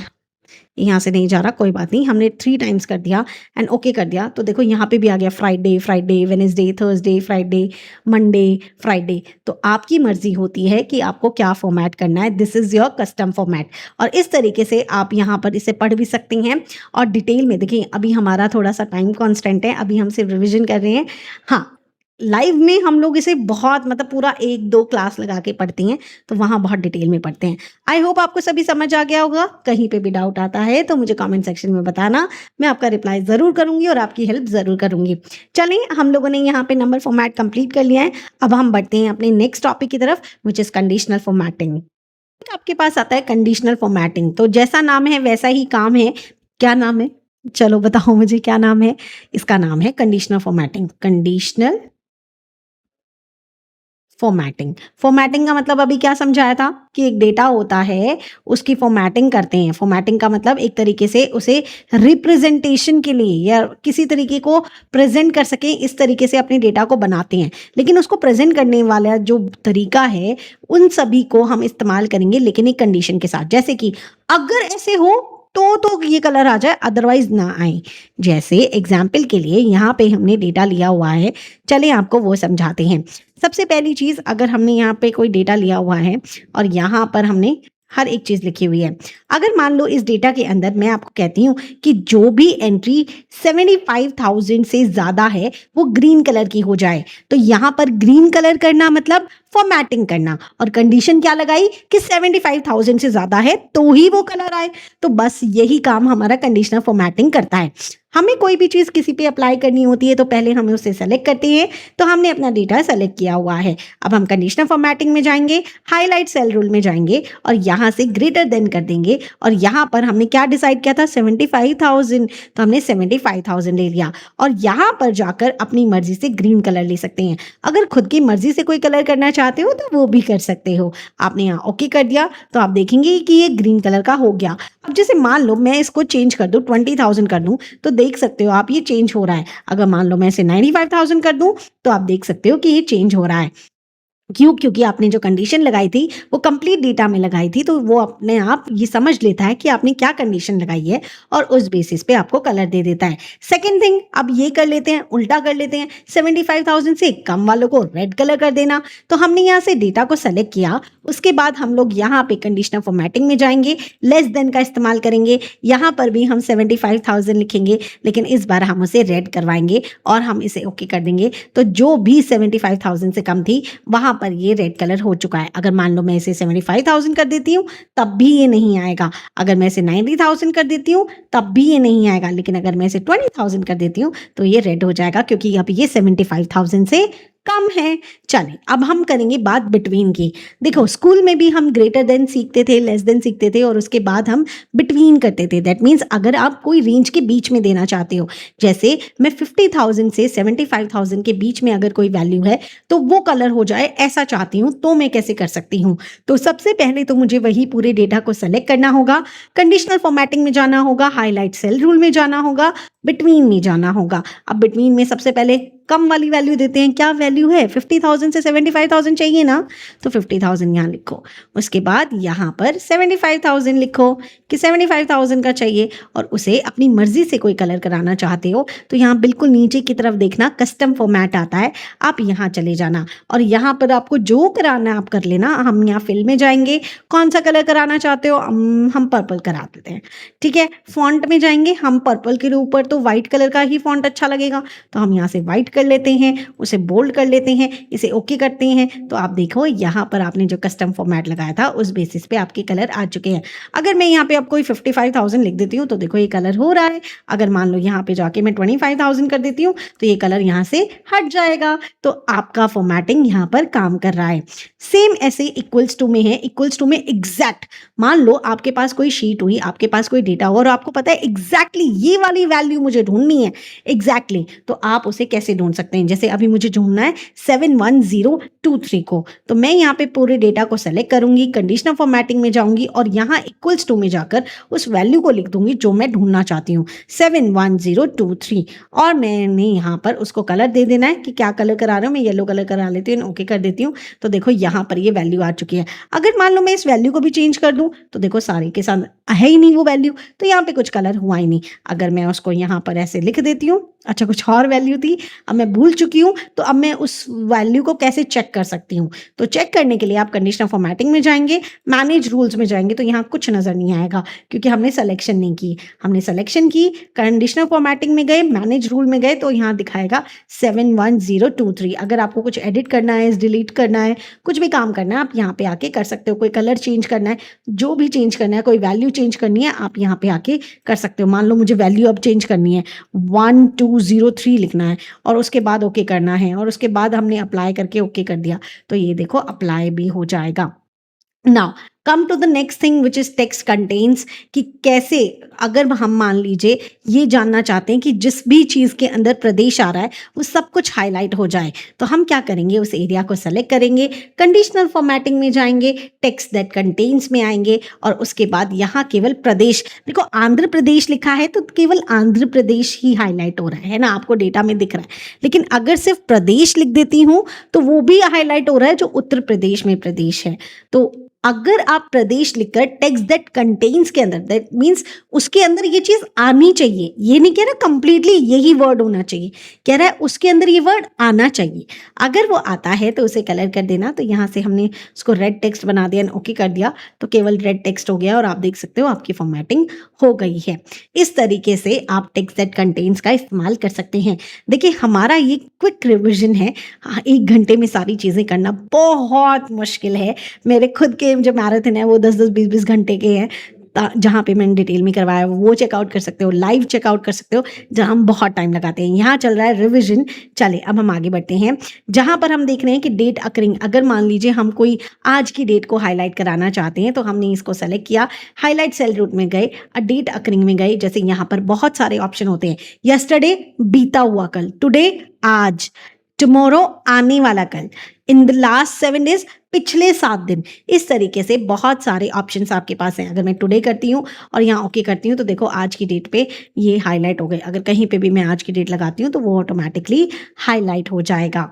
यहाँ से नहीं जा रहा, कोई बात नहीं, हमने 3 टाइम्स कर दिया एंड ओके कर दिया। तो देखो यहाँ पे भी आ गया Friday, Friday, Wednesday, Thursday, Friday, Monday, Friday. तो आपकी मर्जी होती है कि आपको क्या फॉर्मेट करना है। This is your custom format. और इस तरीके से आप यहाँ पर इसे पढ़ भी सकती हैं और डिटेल में। देखिए अभी हमारा थोड़ा सा टाइम कॉन्स्टेंट है, अभी हम सिर्फ रिविजन कर रहे हैं। हाँ, लाइव में हम लोग इसे बहुत मतलब पूरा 1-2 क्लास लगा के पढ़ते हैं, तो वहाँ बहुत डिटेल में पढ़ते हैं। आई होप आपको सभी समझ आ गया होगा। कहीं पे भी डाउट आता है तो मुझे कमेंट सेक्शन में बताना, मैं आपका रिप्लाई ज़रूर करूँगी और आपकी हेल्प ज़रूर करूँगी। चलिए, हम लोगों ने यहाँ पे नंबर फॉर्मेट कंप्लीट कर लिया है। अब हम बढ़ते हैं अपने नेक्स्ट टॉपिक की तरफ, व्हिच इज़ कंडीशनल फॉर्मेटिंग। आपके पास आता है कंडीशनल फॉर्मेटिंग, तो जैसा नाम है वैसा ही काम है। क्या नाम है? चलो बताओ मुझे क्या नाम है? इसका नाम है conditional formatting. Conditional formatting. Formatting का मतलब अभी क्या समझाया था कि एक डेटा होता है, उसकी फॉर्मेटिंग करते हैं। फॉर्मेटिंग का मतलब एक तरीके से उसे रिप्रेजेंटेशन के लिए या किसी तरीके को प्रेजेंट कर सकें, इस तरीके से अपने डेटा को बनाते हैं। लेकिन उसको प्रेजेंट करने वाला जो तरीका है, उन सभी को हम इस्तेमाल करेंगे, लेकिन एक कंडीशन के साथ। जैसे कि अगर ऐसे हो तो ये कलर आ जाए, अदरवाइज ना आए। जैसे एग्जाम्पल के लिए यहाँ पे हमने डेटा लिया हुआ है, चलिए आपको वो समझाते हैं। सबसे पहली चीज़, अगर हमने यहाँ पे कोई डेटा लिया हुआ है और यहाँ पर हमने हर एक चीज़ लिखी हुई है। अगर मान लो इस डेटा के अंदर मैं आपको कहती हूँ कि जो भी एंट्री 75,000 से ज़्यादा है वो ग्रीन कलर की हो जाए, तो यहाँ पर ग्रीन कलर करना मतलब फॉर्मेटिंग करना, और कंडीशन क्या लगाई कि 75,000 से ज़्यादा है तो ही वो कलर आए। तो बस यही काम हमारा कंडीशनल फॉर्मेटिंग करता है। हमें कोई भी चीज़ किसी पे अप्लाई करनी होती है तो पहले हमें उसे सेलेक्ट करते हैं, तो हमने अपना डेटा सेलेक्ट किया हुआ है। अब हम कंडीशनल फॉर्मेटिंग में जाएंगे, हाईलाइट सेल रूल में जाएंगे और यहाँ से ग्रेटर देन कर देंगे, और यहाँ पर हमने क्या डिसाइड किया था? 75,000, तो हमने 75,000 ले लिया। और यहाँ पर जाकर अपनी मर्जी से ग्रीन कलर ले सकते हैं। अगर खुद की मर्जी से कोई कलर करना चाहते हो तो वो भी कर सकते हो। आपने यहाँ ओके कर दिया तो आप देखेंगे कि ये ग्रीन कलर का हो गया। अब जैसे मान लो मैं इसको चेंज कर दूँ, 20,000 कर दूँ, तो देख सकते हो आप ये चेंज हो रहा है। अगर मान लो मैं इसे 95,000 कर दूं, तो आप देख सकते हो कि ये चेंज हो रहा है। क्यों? क्योंकि आपने जो कंडीशन लगाई थी वो कंप्लीट डेटा में लगाई थी, तो वो अपने आप ये समझ लेता है कि आपने क्या कंडीशन लगाई है और उस बेसिस पे आपको कलर दे देता है। सेकंड थिंग, अब ये कर लेते हैं, उल्टा कर लेते हैं। 75,000 से कम वालों को रेड कलर कर देना। तो हमने यहाँ से डेटा को सेलेक्ट किया, उसके बाद हम लोग यहाँ पे कंडीशनल फॉर्मेटिंग में जाएंगे, लेस देन का इस्तेमाल करेंगे। यहाँ पर भी हम 75,000 लिखेंगे, लेकिन इस बार हम उसे रेड करवाएंगे और हम इसे ओके कर देंगे। तो जो भी 75,000 से कम थी वहाँ पर ये रेड कलर हो चुका है। अगर मान लो मैं इसे 75,000 कर देती हूँ तब भी ये नहीं आएगा। अगर मैं इसे 90,000 कर देती हूँ तब भी ये नहीं आएगा। लेकिन अगर मैं इसे 20,000 कर देती हूँ तो ये रेड हो जाएगा, क्योंकि अब ये 75,000 से कम है। चलिए, अब हम करेंगे बात बिटवीन की। देखो, स्कूल में भी हम ग्रेटर देन सीखते थे, लेस देन सीखते थे, और उसके बाद हम बिटवीन करते थे। दैट मीन्स अगर आप कोई रेंज के बीच में देना चाहते हो, जैसे मैं 50,000 से 75,000 के बीच में अगर कोई वैल्यू है तो वो कलर हो जाए, ऐसा चाहती हूँ, तो मैं कैसे कर सकती हूँ? तो सबसे पहले तो मुझे वही पूरे डेटा को सेलेक्ट करना होगा, कंडीशनल फॉर्मेटिंग में जाना होगा, हाईलाइट सेल रूल में जाना होगा, बिटवीन में जाना होगा। अब बिटवीन में सबसे पहले कम वाली वैल्यू देते हैं। क्या वैल्यू है? 50,000 से 75,000 चाहिए ना, तो 50,000 यहाँ लिखो। उसके बाद यहाँ पर 75,000 लिखो कि 75,000 का चाहिए, और उसे अपनी मर्जी से कोई कलर कराना चाहते हो तो यहाँ बिल्कुल नीचे की तरफ देखना, कस्टम फॉर्मेट आता है, आप यहाँ चले जाना और यहाँ पर आपको जो कराना आप कर लेना। हम यहाँ फिल में जाएंगे, कौन सा कलर कराना चाहते हो? हम पर्पल करा देते हैं, ठीक है। फॉन्ट में जाएंगे, हम पर्पल के ऊपर तो व्हाइट कलर का ही फॉन्ट अच्छा लगेगा, तो हम यहाँ से व्हाइट कर लेते हैं, उसे बोल्ड कर लेते हैं, इसे ओके करते हैं। तो आप देखो यहाँ पर आपने जो कस्टम फॉर्मेट लगाया था उस बेसिस पे आपके कलर आ चुके हैं। अगर मैं यहाँ पे आपको 55,000 लिख देती हूँ तो देखो ये कलर हो रहा है। अगर मान लो यहाँ पे जाके मैं 25,000 कर देती हूँ तो ये कलर यहाँ से हट जाएगा। तो आपका फॉर्मेटिंग यहाँ पर काम कर रहा है। सेम ऐसे इक्वल्स टू में है। इक्वल्स टू में एग्जैक्ट, मान लो आपके पास कोई शीट हुई, आपके पास कोई डेटा हो और आपको पता है एग्जैक्टली ये वाली वैल्यू मुझे ढूंढनी है एग्जैक्टली, तो आप उसे कैसे ढूंढ सकते हैं? जैसे अभी मुझे ढूंढना है 71023 को, तो मैं यहाँ पे पूरे डेटा को सेलेक्ट करूंगी, कंडीशनल फॉर्मेटिंग में जाऊंगी और यहाँ इक्वल्स टू में जाकर उस वैल्यू को लिख दूंगी जो मैं ढूंढना चाहती हूँ, 71023, और मैंने यहाँ पर उसको कलर दे देना है कि क्या कलर करा रहा हूँ। मैं येलो कलर करा लेती हूँ, ओके कर देती हूँ। तो देखो यहाँ पर ये वैल्यू आ चुकी है। अगर मान लो मैं इस वैल्यू को भी चेंज कर दूँ तो देखो सारे के साथ है ही नहीं वो वैल्यू, तो यहाँ पे कुछ कलर हुआ ही नहीं। अगर मैं उसको यहाँ पर ऐसे लिख देती हूँ, अच्छा कुछ और वैल्यू थी, अब मैं भूल चुकी हूँ, तो अब मैं उस वैल्यू को कैसे चेक कर सकती हूँ। तो चेक करने के लिए आप कंडीशनल फॉर्मेटिंग में जाएंगे, मैनेज रूल्स में जाएंगे तो यहाँ कुछ नज़र नहीं आएगा क्योंकि हमने सिलेक्शन नहीं की। हमने सिलेक्शन की, कंडीशनल फॉर्मेटिंग में गए, मैनेज रूल में गए तो यहाँ दिखाएगा 71023। अगर आपको कुछ एडिट करना है, डिलीट करना है, कुछ भी काम करना है, आप यहाँ पे आके कर सकते हो। कोई कलर चेंज करना है, जो भी चेंज करना है, कोई वैल्यू चेंज करनी है, आप यहाँ पे आके कर सकते हो। मान लो मुझे वैल्यू अब चेंज करनी है, 1203 लिखना है और उसके बाद ओके करना है और उसके बाद हमने अप्लाई करके ओके कर दिया तो ये देखो अप्लाई भी हो जाएगा। Now come to the next thing which is text contains, कि कैसे अगर हम मान लीजिए ये जानना चाहते हैं कि जिस भी चीज़ के अंदर प्रदेश आ रहा है वो सब कुछ हाईलाइट हो जाए तो हम क्या करेंगे, उस एरिया को सेलेक्ट करेंगे, कंडीशनल फॉर्मेटिंग में जाएंगे, टेक्स्ट दैट कंटेन्स में आएंगे और उसके बाद यहाँ केवल प्रदेश, देखो आंध्र प्रदेश लिखा है तो केवल आंध्र प्रदेश ही हाईलाइट हो रहा है ना, आपको डेटा में दिख रहा है। लेकिन अगर सिर्फ प्रदेश लिख देती हूँ तो वो भी हाईलाइट हो रहा है जो उत्तर प्रदेश में प्रदेश है। तो अगर आप प्रदेश लिखकर टेक्स्ट दैट कंटेन्स के अंदर, दैट मीन्स उसके अंदर ये चीज आनी चाहिए, ये नहीं कह रहा कंप्लीटली यही वर्ड होना चाहिए, कह रहा है उसके अंदर ये वर्ड आना चाहिए। अगर वो आता है तो उसे कलर कर देना। तो यहाँ से हमने उसको रेड टेक्स्ट बना दिया, ओके कर दिया तो केवल रेड टेक्स्ट हो गया और आप देख सकते हो आपकी फॉर्मेटिंग हो गई है। इस तरीके से आप टेक्स्ट दैट कंटेन्स का इस्तेमाल कर सकते हैं। देखिए हमारा ये क्विक रिविजन है, 1 घंटे में सारी चीज़ें करना बहुत मुश्किल है। मेरे खुद के जो मैराथन है वो 10-10, 20-20 घंटे के हैं, जहाँ पे मैंने डिटेल में करवाया वो चेकआउट कर सकते हो, लाइव चेकआउट कर सकते हो, जहाँ हम बहुत टाइम लगाते हैं। यहाँ चल रहा है रिवीजन। चले अब हम आगे बढ़ते हैं, जहाँ पर हम देख रहे हैं कि डेट अकरिंग, अगर मान लीजिए हम कोई आज की डेट को हाईलाइट कराना चाहते हैं तो हमने इसको सेलेक्ट किया, हाईलाइट सेल रूट में गए, डेट अकरिंग में गए। जैसे यहाँ पर बहुत सारे ऑप्शन होते हैं, यस्टरडे बीता हुआ कल, टुडे आज, टुमारो आने वाला कल, इन द लास्ट 7 डेज पिछले 7 दिन। इस तरीके से बहुत सारे ऑप्शंस आपके पास हैं। अगर मैं टुडे करती हूँ और यहाँ ओके करती हूँ तो देखो आज की डेट पे ये हाईलाइट हो गए। अगर कहीं पे भी मैं आज की डेट लगाती हूँ तो वो ऑटोमेटिकली हाईलाइट हो जाएगा।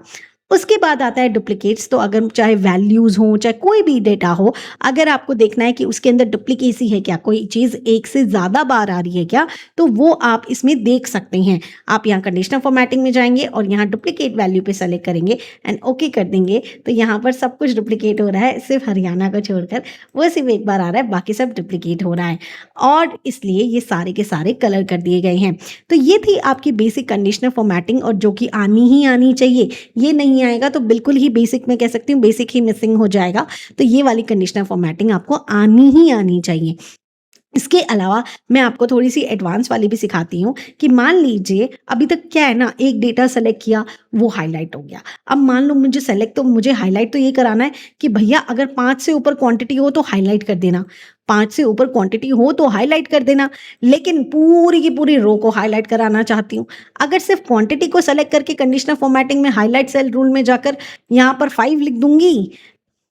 उसके बाद आता है डुप्लीकेट्स। तो अगर चाहे वैल्यूज़ हो चाहे कोई भी डेटा हो, अगर आपको देखना है कि उसके अंदर डुप्लीकेसी है क्या, कोई चीज़ एक से ज़्यादा बार आ रही है क्या, तो वो आप इसमें देख सकते हैं। आप यहाँ कंडीशनल फॉर्मेटिंग में जाएंगे और यहाँ डुप्लीकेट वैल्यू पे सेलेक्ट करेंगे एंड ओके कर देंगे तो यहाँ पर सब कुछ डुप्लीकेट हो रहा है, सिर्फ हरियाणा को छोड़कर, वो सिर्फ एक बार आ रहा है, बाकी सब डुप्लीकेट हो रहा है और इसलिए ये सारे के सारे कलर कर दिए गए हैं। तो ये थी आपकी बेसिक कंडीशनल फॉर्मेटिंग, और जो कि आनी ही आनी चाहिए। ये नहीं आएगा तो बिल्कुल ही बेसिक, मैं कह सकती हूँ बेसिक ही मिसिंग हो जाएगा। तो ये वाली कंडीशनल फॉर्मेटिंग आपको आनी ही आनी चाहिए। इसके अलावा मैं आपको थोड़ी सी एडवांस वाली भी सिखाती हूँ कि मान लीजिए अभी तक क्या है ना, एक डेटा सेलेक्ट किया वो हाईलाइट हो गया। अब मान लो मुझे सेलेक्ट, तो मुझे हाईलाइट तो ये कराना है कि भैया अगर 5 से ऊपर क्वांटिटी हो तो हाईलाइट कर देना, 5 से ऊपर क्वांटिटी हो तो हाईलाइट कर देना, लेकिन पूरी की पूरी रो को हाईलाइट कराना चाहती हूँ। अगर सिर्फ क्वांटिटी को सेलेक्ट करके कंडीशनल फॉर्मेटिंग में हाईलाइट सेल रूल में जाकर यहाँ पर 5 लिख दूंगी,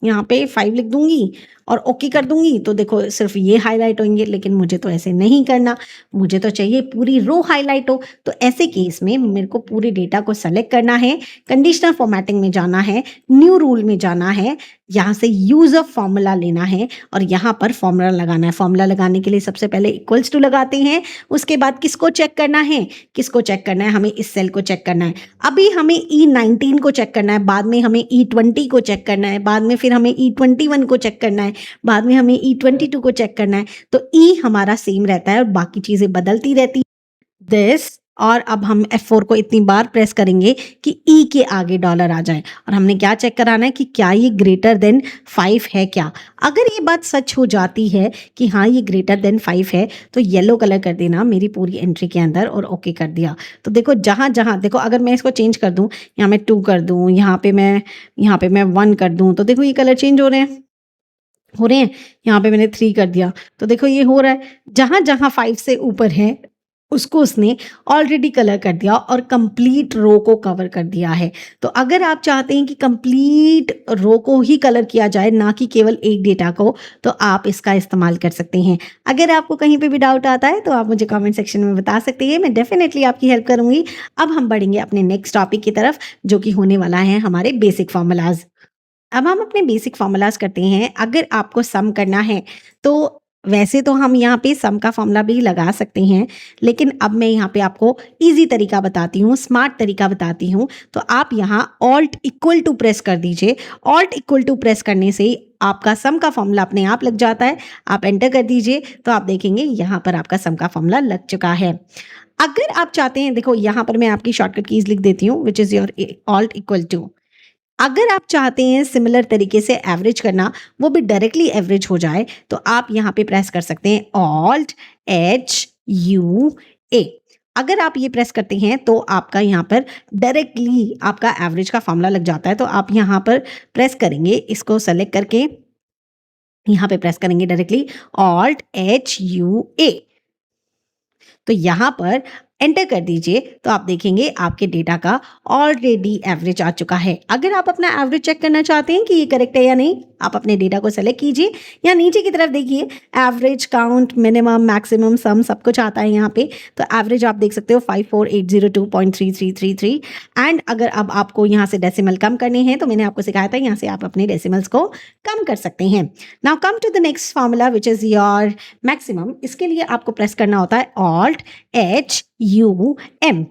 यहाँ पे 5 लिख दूंगी और ओके कर दूंगी तो देखो सिर्फ ये हाईलाइट होंगे। लेकिन मुझे तो ऐसे नहीं करना, मुझे तो चाहिए पूरी रो हाईलाइट हो। तो ऐसे केस में मेरे को पूरे डेटा को सेलेक्ट करना है, कंडीशनल फॉर्मेटिंग में जाना है, न्यू रूल में जाना है, यहाँ से यूज ऑफ फॉर्मूला लेना है और यहाँ पर फॉर्मूला लगाना है। फॉर्मूला लगाने के लिए सबसे पहले इक्वल्स टू लगाते हैं, उसके बाद किसको चेक करना है, किसको चेक करना है, हमें इस सेल को चेक करना है। अभी हमें E19 को चेक करना है, बाद में हमें E20 को चेक करना है, बाद में फिर हमें E21 को चेक करना है, बाद में हमें E22 को चेक करना है। तो E हमारा सेम रहता है और बाकी चीजें बदलती रहती दिस। और अब हम F4 को इतनी बार प्रेस करेंगे कि E के आगे डॉलर आ जाए और हमने क्या चेक कराना है कि क्या ये ग्रेटर देन 5 है क्या। अगर ये बात सच हो जाती है कि हाँ ये ग्रेटर देन 5 है तो येलो कलर कर देना मेरी पूरी एंट्री के अंदर और ओके कर दिया। तो देखो जहाँ जहाँ देखो, अगर मैं इसको चेंज कर दूँ, यहाँ मैं 2 कर दूँ, यहाँ पे मैं 1 कर दूँ, तो देखो ये कलर चेंज हो रहे हैं। यहाँ पे मैंने 3 कर दिया तो देखो ये हो रहा है। जहाँ जहाँ 5 से ऊपर है उसको उसने ऑलरेडी कलर कर दिया और कंप्लीट रो को कवर कर दिया है। तो अगर आप चाहते हैं कि कंप्लीट रो को ही कलर किया जाए, ना कि केवल एक डेटा को, तो आप इसका इस्तेमाल कर सकते हैं। अगर आपको कहीं पे भी डाउट आता है तो आप मुझे कमेंट सेक्शन में बता सकते हैं, मैं डेफिनेटली आपकी हेल्प करूंगी। अब हम बढ़ेंगे अपने नेक्स्ट टॉपिक की तरफ, जो कि होने वाला है हमारे बेसिक फॉर्मूलाज। अब हम अपने बेसिक फॉर्मूलाज करते हैं। अगर आपको सम करना है तो वैसे तो हम यहाँ पे सम का फॉर्मूला भी लगा सकते हैं, लेकिन अब मैं यहाँ पे आपको इजी तरीका बताती हूँ, स्मार्ट तरीका बताती हूँ। तो आप यहाँ ऑल्ट इक्वल टू प्रेस कर दीजिए। ऑल्ट इक्वल टू प्रेस करने से ही आपका सम का फॉर्मूला अपने आप लग जाता है। आप एंटर कर दीजिए तो आप देखेंगे यहाँ पर आपका सम का फॉर्मूला लग चुका है। अगर आप चाहते हैं, देखो यहाँ पर मैं आपकी शॉर्टकट कीज लिख देती हूँ, which is your alt equal to. अगर आप चाहते हैं सिमिलर तरीके से एवरेज करना, वो भी डायरेक्टली एवरेज हो जाए, तो आप यहाँ पे प्रेस कर सकते हैं ऑल्ट HUA। अगर आप ये प्रेस करते हैं तो आपका यहाँ पर डायरेक्टली आपका एवरेज का फॉर्मूला लग जाता है। तो आप यहाँ पर प्रेस करेंगे, इसको सेलेक्ट करके यहाँ पे प्रेस करेंगे डायरेक्टली ऑल्ट HUA, तो यहाँ पर एंटर कर दीजिए तो आप देखेंगे आपके डेटा का ऑलरेडी एवरेज आ चुका है। अगर आप अपना एवरेज चेक करना चाहते हैं कि ये करेक्ट है या नहीं, आप अपने डेटा को सेलेक्ट कीजिए, या नीचे की तरफ देखिए एवरेज, काउंट, मिनिमम, मैक्सिमम, सम सब कुछ आता है यहाँ पे। तो एवरेज आप देख सकते हो 54802.3333। एंड अगर अब आपको यहाँ से डेसिमल कम करने हैं तो मैंने आपको सिखाया था, यहाँ से आप अपने डेसिमल्स को कम कर सकते हैं। Now come to the next formula which is your maximum. इसके लिए आपको प्रेस करना होता है ऑल्ट HUM।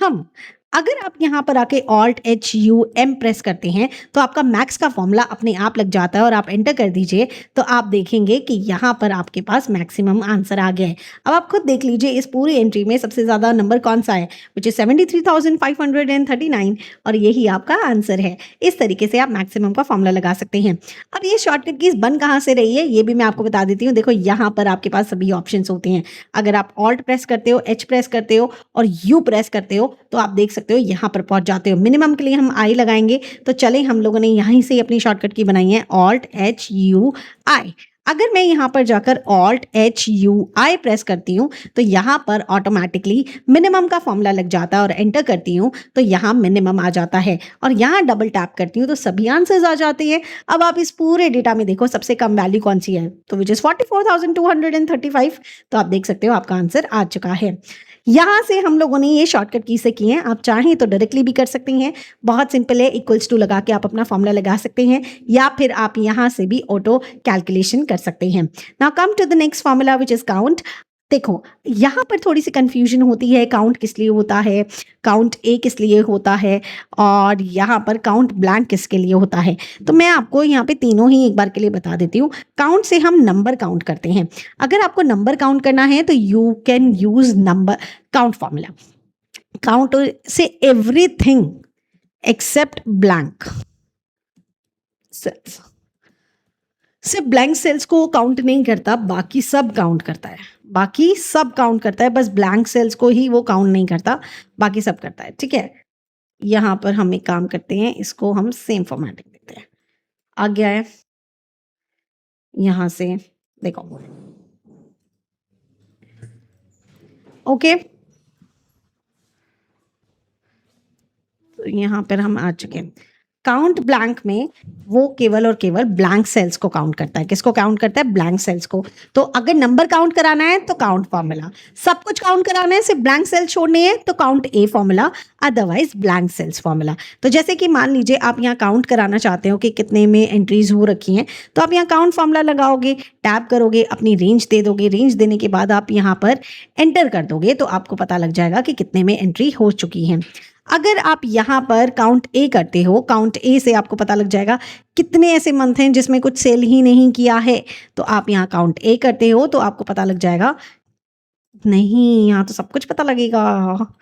हम अगर आप यहाँ पर आके ऑल्ट HUM प्रेस करते हैं तो आपका मैक्स का फॉर्मूला अपने आप लग जाता है, और आप एंटर कर दीजिए तो आप देखेंगे कि यहाँ पर आपके पास मैक्सिमम आंसर आ गया है। अब आप खुद देख लीजिए इस पूरी एंट्री में सबसे ज़्यादा नंबर कौन सा है, विच इज 73,539, और यही आपका आंसर है। इस तरीके से आप मैक्सिमम का फॉर्मूला लगा सकते हैं। अब ये शॉर्टकट कीज बन कहाँ से रही है ये भी मैं आपको बता देती हूँ। देखो यहाँ पर आपके पास सभी ऑप्शन होते हैं। अगर आप ऑल्ट प्रेस करते हो, H प्रेस करते हो और U प्रेस करते हो तो आप देख सकते हो यहाँ पर पहुंच जाते हो। मिनिमम के लिए हम I लगाएंगे, तो चले हम लोगों ने यहीं से अपनी शॉर्टकट की बनाई है ऑल्ट HUI। अगर मैं यहाँ पर जाकर ऑल्ट HUI प्रेस करती हूँ तो यहाँ पर ऑटोमेटिकली मिनिमम का फॉर्मूला लग जाता है, और एंटर करती हूँ तो यहाँ मिनिमम आ जाता है, और यहाँ डबल टैप करती हूँ तो सभी आंसर्स आ जाते हैं। अब आप इस पूरे डेटा में देखो सबसे कम वैल्यू कौन सी है, तो विच इज 44,235। तो आप देख सकते हो आपका आंसर आ चुका है। यहाँ से हम लोगों ने ये शॉर्टकट की से किए हैं। आप चाहें तो डायरेक्टली भी कर सकते हैं, बहुत सिंपल है, इक्वल्स टू लगा के आप अपना फॉर्मूला लगा सकते हैं, या फिर आप यहाँ से भी ऑटो कैलकुलेशन कर सकते हैं। Now come to the next formula which is count. देखो यहाँ पर थोड़ी सी कंफ्यूजन होती है, काउंट किस लिए होता है, काउंट ए किस लिए होता है, और यहाँ पर काउंट ब्लैंक किसके लिए होता है। तो मैं आपको यहाँ पे तीनों ही एक बार के लिए बता देती हूँ। काउंट से हम नंबर काउंट करते हैं। अगर आपको नंबर काउंट करना है तो you can use number count formula. Count से एवरीथिंग एक्सेप्ट ब्लैंक सेल्स, सिर्फ ब्लैंक सेल्स को काउंट नहीं करता, बाकी सब काउंट करता है। बाकी सब काउंट करता है, बस ब्लैंक सेल्स को ही वो काउंट नहीं करता, बाकी सब करता है। ठीक है, यहाँ पर हम एक काम करते हैं, इसको हम सेम फॉर्मेटिंग देते हैं। आ गया है, यहाँ से देखो ओके। तो यहाँ पर हम आ चुके हैं। काउंट ब्लैंक में वो केवल और केवल ब्लैंक सेल्स को काउंट करता है। किसको काउंट करता है? ब्लैंक सेल्स को। तो अगर नंबर काउंट कराना है तो काउंट फॉर्मूला, सब कुछ काउंट कराना है सिर्फ ब्लैंक सेल्स छोड़ने हैं तो count A formula, otherwise blank cells formula. तो जैसे कि मान लीजिए आप यहाँ काउंट कराना चाहते हो कि कितने में एंट्रीज हो रखी हैं, तो आप यहाँ काउंट फॉर्मूला लगाओगे, टैप करोगे, अपनी रेंज दे दोगे, रेंज देने के बाद आप यहाँ पर एंटर कर दोगे तो आपको पता लग जाएगा कि कितने में एंट्री हो चुकी है। अगर आप यहाँ पर काउंट ए करते हो, काउंट ए से आपको पता लग जाएगा कितने ऐसे मंथ हैं जिसमें कुछ सेल ही नहीं किया है। तो आप यहाँ काउंट ए करते हो तो आपको पता लग जाएगा, नहीं यहाँ तो सब कुछ पता लगेगा,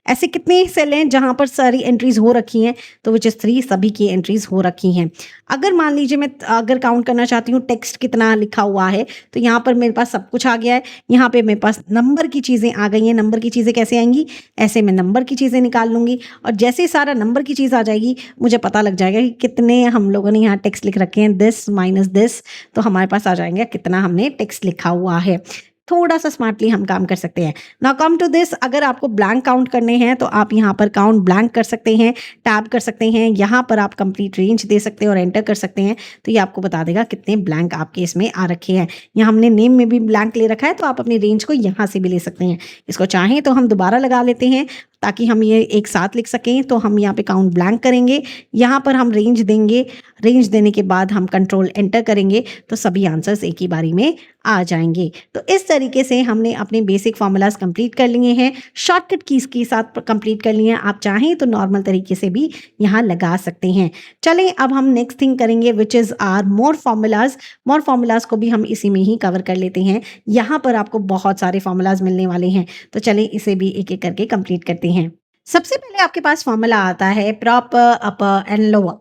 ऐसे कितने सेल हैं जहाँ पर सारी एंट्रीज हो रखी हैं, तो विच इज़ 3, सभी की एंट्रीज हो रखी हैं। अगर मान लीजिए मैं अगर काउंट करना चाहती हूँ टेक्स्ट कितना लिखा हुआ है, तो यहाँ पर मेरे पास सब कुछ आ गया है। यहाँ पे मेरे पास नंबर की चीज़ें आ गई हैं। नंबर की चीज़ें कैसे आएंगी? ऐसे मैं नंबर की चीज़ें निकाल लूँगी, और जैसे ही सारा नंबर की चीज़ आ जाएगी मुझे पता लग जाएगा कि कितने हम लोगों ने यहाँ टेक्स्ट लिख रखे हैं, दिस माइनस दिस, तो हमारे पास आ जाएंगे कितना हमने टेक्स्ट लिखा हुआ है। थोड़ा सा स्मार्टली हम काम कर सकते हैं। नाउ कम टू दिस, अगर आपको ब्लैंक काउंट करने हैं तो आप यहाँ पर काउंट ब्लैंक कर सकते हैं, टैब कर सकते हैं, यहाँ पर आप कंप्लीट रेंज दे सकते हैं और एंटर कर सकते हैं, तो ये आपको बता देगा कितने ब्लैंक आपके इसमें आ रखे हैं। यहाँ हमने नेम में भी ब्लैंक ले रखा है, तो आप अपनी रेंज को यहाँ से भी ले सकते हैं। इसको चाहें तो हम दोबारा लगा लेते हैं, ताकि हम ये एक साथ लिख सकें। तो हम यहाँ पे काउंट ब्लैंक करेंगे, यहाँ पर हम रेंज देंगे, रेंज देने के बाद हम कंट्रोल एंटर करेंगे तो सभी आंसर्स एक ही बारी में आ जाएंगे। तो इस तरीके से हमने अपने बेसिक फार्मूलाज कंप्लीट कर लिए हैं, शॉर्टकट कीज के साथ कंप्लीट कर लिए हैं। आप चाहें तो नॉर्मल तरीके से भी यहाँ लगा सकते हैं। चलें अब हम नेक्स्ट थिंग करेंगे which is our more formulas. More formulas को भी हम इसी में ही कवर कर लेते हैं। यहाँ पर आपको बहुत सारे फार्मूलाज मिलने वाले हैं, तो चलें इसे भी एक एक करके कंप्लीट करते हैं। सबसे पहले आपके पास फॉर्मूला आता है प्रॉपर, अपर एंड लोअर।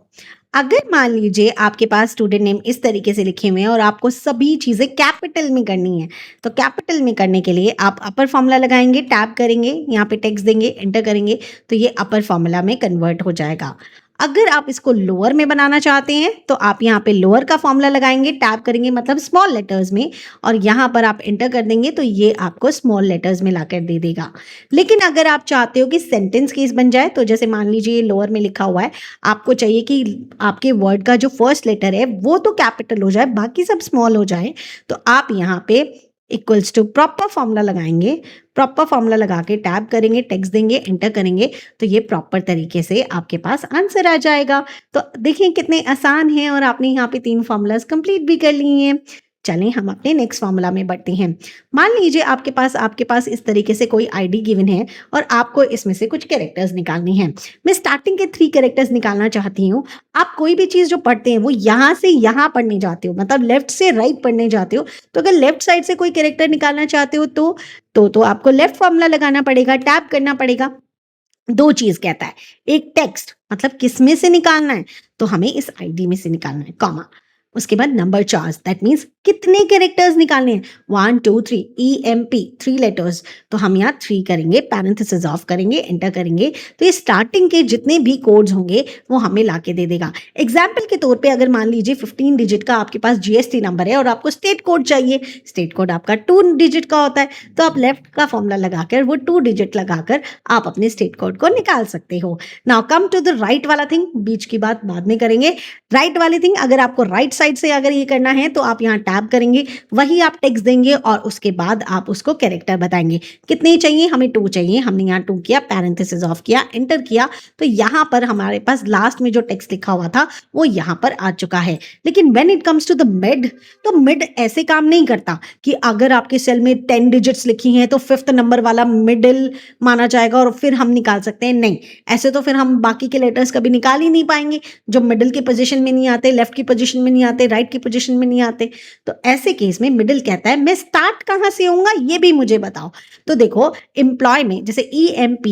अगर मान लीजिए आपके पास स्टूडेंट नेम इस तरीके से लिखे हुए हैं और आपको सभी चीज़ें कैपिटल में करनी है, तो कैपिटल में करने के लिए आप अपर फॉर्मूला लगाएंगे, टैब करेंगे, यहाँ पे टेक्स्ट देंगे, एंटर करेंगे तो ये अपर फॉर्मूला में कन्वर्ट हो जाएगा। अगर आप इसको लोअर में बनाना चाहते हैं तो आप यहाँ पे लोअर का फॉर्मूला लगाएंगे, टैब करेंगे मतलब स्मॉल लेटर्स में, और यहाँ पर आप एंटर कर देंगे तो ये आपको स्मॉल लेटर्स में लाकर दे देगा। लेकिन अगर आप चाहते हो कि सेंटेंस केस बन जाए, तो जैसे मान लीजिए लोअर में लिखा हुआ है, आपको चाहिए कि आपके वर्ड का जो फर्स्ट लेटर है वो तो कैपिटल हो जाए, बाकी सब स्मॉल हो जाए, तो आप यहाँ पे इक्वल्स टू प्रॉपर फॉर्मूला लगाएंगे। प्रॉपर फॉर्मूला लगा के टैब करेंगे, टेक्स्ट देंगे, एंटर करेंगे तो ये प्रॉपर तरीके से आपके पास आंसर आ जाएगा। तो देखिए कितने आसान हैं और आपने यहाँ पे 3 फॉर्मूलाज कंप्लीट भी कर लिए हैं। चलें हम अपने नेक्स्ट फॉर्मूला में बढ़ते हैं। मान लीजिए आपके पास इस तरीके से कोई आईडी गिवन है और आपको इसमें से कुछ कैरेक्टर्स निकालनी है। मैं स्टार्टिंग के 3 कैरेक्टर्स निकालना चाहती हूँ। आप कोई भी चीज़ जो पढ़ते हैं वो यहाँ से यहाँ पढ़ने जाते हो, मतलब लेफ्ट से राइट पढ़ने जाते हो, तो अगर लेफ्ट साइड से कोई कैरेक्टर निकालना चाहते हो तो आपको लेफ्ट फॉर्मूला लगाना पड़ेगा, टैब करना पड़ेगा। 2 चीज़ कहता है, एक टेक्स्ट मतलब किस में से निकालना है, तो हमें इस आईडी में से निकालना है, कॉमा, उसके बाद नंबर चार्ज, दैट मीन्स कितने कैरेक्टर्स निकालने हैं, 1 2 3, EMP 3 लेटर्स, तो हम यहाँ 3 करेंगे, पैरेंथेसिस ऑफ करेंगे, एंटर करेंगे तो ये स्टार्टिंग के जितने भी कोड्स होंगे वो हमें लाके दे देगा। एग्जाम्पल के तौर पे अगर मान लीजिए 15 डिजिट का आपके पास GST नंबर है और आपको स्टेट कोड चाहिए, स्टेट कोड आपका 2 डिजिट का होता है, तो आप लेफ्ट का फॉर्मूला लगाकर वो 2 डिजिट लगाकर आप अपने स्टेट कोड को निकाल सकते हो। Now come to the right वाला थिंग, बीच की बात बाद में करेंगे। राइट वाली थिंग, अगर आपको राइट साइड से अगर ये करना है तो आप यहाँ टैब करेंगे, वही आप टेक्स्ट देंगे और उसके बाद आप उसको कैरेक्टर बताएंगे कितने चाहिए, हमें 2 चाहिए, हमने यहाँ 2 किया, पैरेंथेसिस ऑफ किया, एंटर किया, तो यहाँ पर हमारे पास लास्ट में जो टेक्स्ट लिखा हुआ था वो यहाँ पर आ चुका है। लेकिन when it comes to the mid, तो मिड ऐसे काम नहीं करता कि अगर आपके सेल में 10 डिजिट्स लिखी हैं तो 5th नंबर वाला मिडिल माना जाएगा और फिर हम निकाल सकते हैं, नहीं, ऐसे तो फिर हम बाकी के लेटर्स कभी निकाल ही नहीं पाएंगे जो मिडिल की पोजीशन में नहीं आते, लेफ्ट की पोजीशन में नहीं आते, राइट की पोजीशन में नहीं आते। तो ऐसे केस में मिडिल कहता है मैं स्टार्ट कहाँ से होऊंगा ये भी मुझे बताओ। तो देखो एम्प्लॉय में जैसे EMP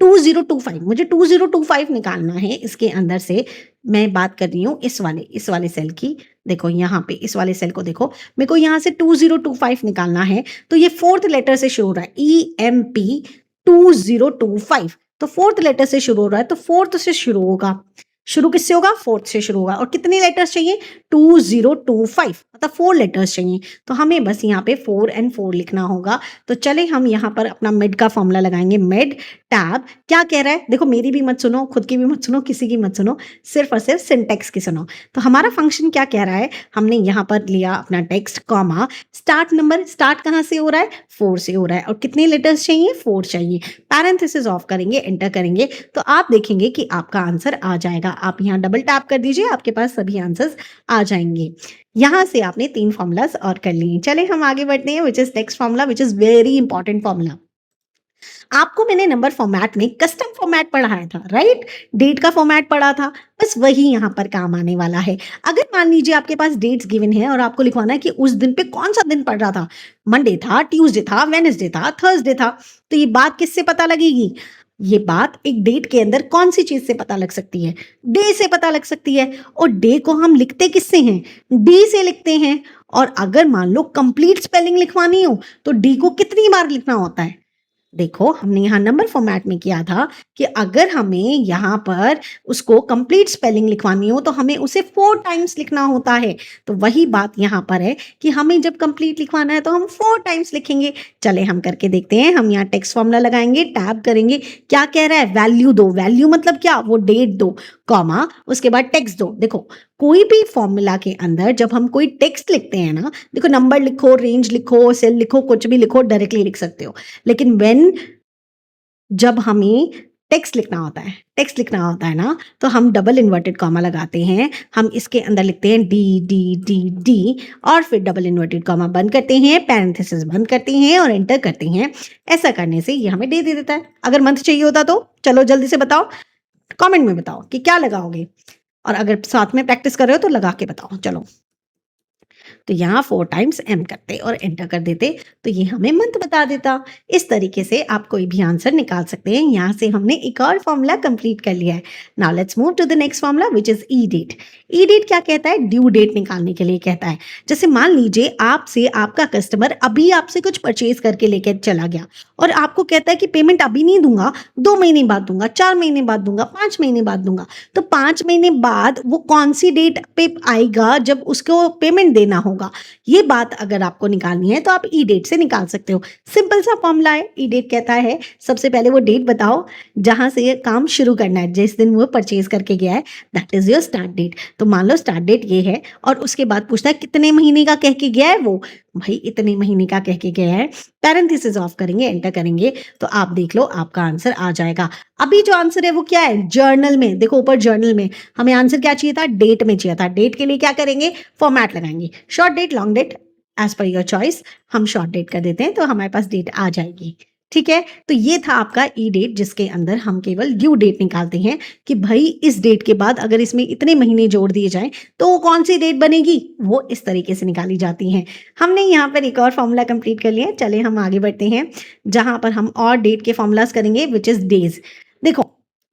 2025, मुझे 2025 निकालना है, इसके अंदर से मैं बात कर रही हूँ इस वाले सेल की। देखो यहाँ पे इस वाले सेल को देखो, मेरे को यहाँ से 2025 निकालना है, तो ये 4th लेटर से शुरू हो रहा है, EMP 2025, तो 4th लेटर से शुरू हो रहा है, तो 4th से शुरू होगा। शुरू किससे होगा, 4th से शुरू होगा। और कितने लेटर्स चाहिए, 2025, मतलब 4 लेटर्स चाहिए, तो हमें बस यहाँ पे 4 और 4 लिखना होगा। तो चले हम यहाँ पर अपना मिड का फॉर्मूला लगाएंगे, मिड टैब, क्या कह रहा है देखो, मेरी भी मत सुनो, खुद की भी मत सुनो, किसी की मत सुनो, सिर्फ और सिर्फ सिंटेक्स की सुनो। तो हमारा फंक्शन क्या कह रहा है, हमने यहाँ पर लिया अपना text, comma, start number, start कहाँ से हो रहा है, 4 से हो रहा है, और कितने लेटर्स चाहिए, 4 चाहिए, पैरेंथेसिस ऑफ करेंगे, एंटर करेंगे, तो आप देखेंगे कि आपका आंसर आ जाएगा। आप यहाँ डबल टैप कर दीजिए, आपके पास सभी आंसर्स आ जाएंगे। यहाँ से आपने 3 फॉर्मूलाज और कर लिए। चले हम आगे बढ़ते हैं, which is next formula, which is very important formula. आपको मैंने नंबर फॉर्मेट में कस्टम फॉर्मेट पढ़ाया था, राइट, डेट का फॉर्मेट पढ़ा था, बस वही यहाँ पर काम आने वाला है। अगर मान लीजिए आपके पास डेट्स गिवन है और आपको लिखवाना है कि उस दिन पे कौन सा दिन पड़ रहा था, मंडे था, ट्यूसडे था, वेडनेसडे था, थर्सडे था, तो ये बात किससे पता लगेगी, ये बात एक डेट के अंदर कौन सी चीज से पता लग सकती है, डे से पता लग सकती है। और डे को हम लिखते किससे हैं, डी से लिखते हैं। और अगर मान लो कंप्लीट स्पेलिंग लिखवानी हो तो डी को कितनी बार लिखना होता है, देखो हमने यहाँ नंबर फॉर्मेट में किया था कि अगर हमें यहाँ पर उसको कंप्लीट स्पेलिंग लिखवानी हो तो हमें उसे 4 टाइम्स लिखना होता है। तो वही बात यहाँ पर है कि हमें जब कंप्लीट लिखवाना है तो हम 4 टाइम्स लिखेंगे। चले हम करके देखते हैं। हम यहाँ टेक्स्ट फॉर्मूला लगाएंगे, टैब करेंगे, क्या कह रहा है, वैल्यू दो, वैल्यू मतलब क्या, वो डेट दो, कॉमा, उसके बाद टेक्स्ट दो। देखो कोई भी फॉर्मूला के अंदर जब हम कोई टेक्स्ट लिखते हैं ना, देखो नंबर लिखो, रेंज लिखो, सेल लिखो, कुछ भी लिखो, डायरेक्टली लिख सकते हो, लेकिन व्हेन जब हमें टेक्स्ट लिखना होता है ना, तो हम डबल इन्वर्टेड कॉमा लगाते हैं। हम इसके अंदर लिखते हैं डी डी डी डी और फिर डबल इन्वर्टेड कॉमा बंद करते हैं, पैरेंथेसिस बंद करते हैं और एंटर करते हैं। ऐसा करने से ये हमें दे देता है। अगर मंथ चाहिए होता तो चलो जल्दी से बताओ, कमेंट में बताओ कि क्या लगाओगे, और अगर साथ में प्रैक्टिस कर रहे हो तो लगा के बताओ। चलो, तो यहाँ 4 टाइम्स एम करते और एंटर कर देते, तो ये हमें मंथ बता देता। इस तरीके से आप कोई भी आंसर निकाल सकते हैं। यहाँ से हमने एक और फॉर्मूला कंप्लीट कर लिया है। Now let's move to the next formula which is E date. E date क्या कहता है? ड्यू डेट निकालने के लिए कहता है। जैसे मान लीजिए आपसे आपका कस्टमर अभी आपसे कुछ परचेज करके लेकर चला गया और आपको कहता है कि पेमेंट अभी नहीं दूंगा, 2 महीने बाद दूंगा, 4 महीने बाद दूंगा, 5 महीने बाद दूंगा। तो 5 महीने बाद वो कौन सी डेट पे आएगा जब उसको पेमेंट देना होगा, ये बात अगर आपको निकालनी है तो आप ई डेट से निकाल सकते हो। सिंपल सा फॉर्मूला है। ई डेट कहता है सबसे पहले वो डेट बताओ जहां से ये काम शुरू करना है, जिस दिन वो परचेज करके गया है, that is your start date. तो मान लो स्टार्ट डेट ये है और उसके बाद पूछता है कितने महीने का कह के गया है वो, भाई इतने महीने का कह के गया है, पैरेंथेसिस ऑफ करेंगे, एंटर करेंगे, तो आप देख लो आपका आंसर आ जाएगा। अभी जो आंसर है वो क्या है? जर्नल में देखो, ऊपर जर्नल में हमें आंसर क्या चाहिए था? डेट में चाहिए था। डेट के लिए क्या करेंगे? फॉर्मेट लगाएंगे, short date, long date, as per your choice. हम शॉर्ट डेट कर देते हैं तो हमारे पास डेट आ जाएगी। ठीक है, तो ये था आपका ई डेट, जिसके अंदर हम केवल ड्यू डेट निकालते हैं कि भाई इस डेट के बाद अगर इसमें इतने महीने जोड़ दिए जाएं तो वो कौन सी डेट बनेगी, वो इस तरीके से निकाली जाती हैं। हमने यहाँ पर एक और फॉर्मूला कंप्लीट कर लिया। चले हम आगे बढ़ते हैं, जहां पर हम और डेट के फॉर्मूलाज करेंगे विच इज डेज। देखो,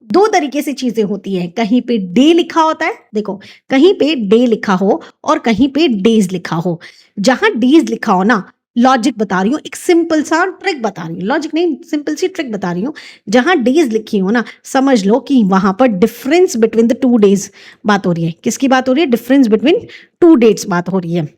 2 तरीके से चीजें होती है। कहीं पे डे लिखा होता है, देखो कहीं पे डे लिखा हो और कहीं पे डेज लिखा हो। जहां डेज लिखा हो ना, लॉजिक बता रही हूँ, एक सिंपल सा ट्रिक बता रही हूँ, लॉजिक नहीं, सिंपल सी ट्रिक बता रही हूँ। जहां डेज लिखी हो ना, समझ लो कि वहां पर डिफरेंस बिटवीन द 2 डेज बात हो रही है। किसकी बात हो रही है? डिफरेंस बिटवीन 2 डेट्स बात हो रही है।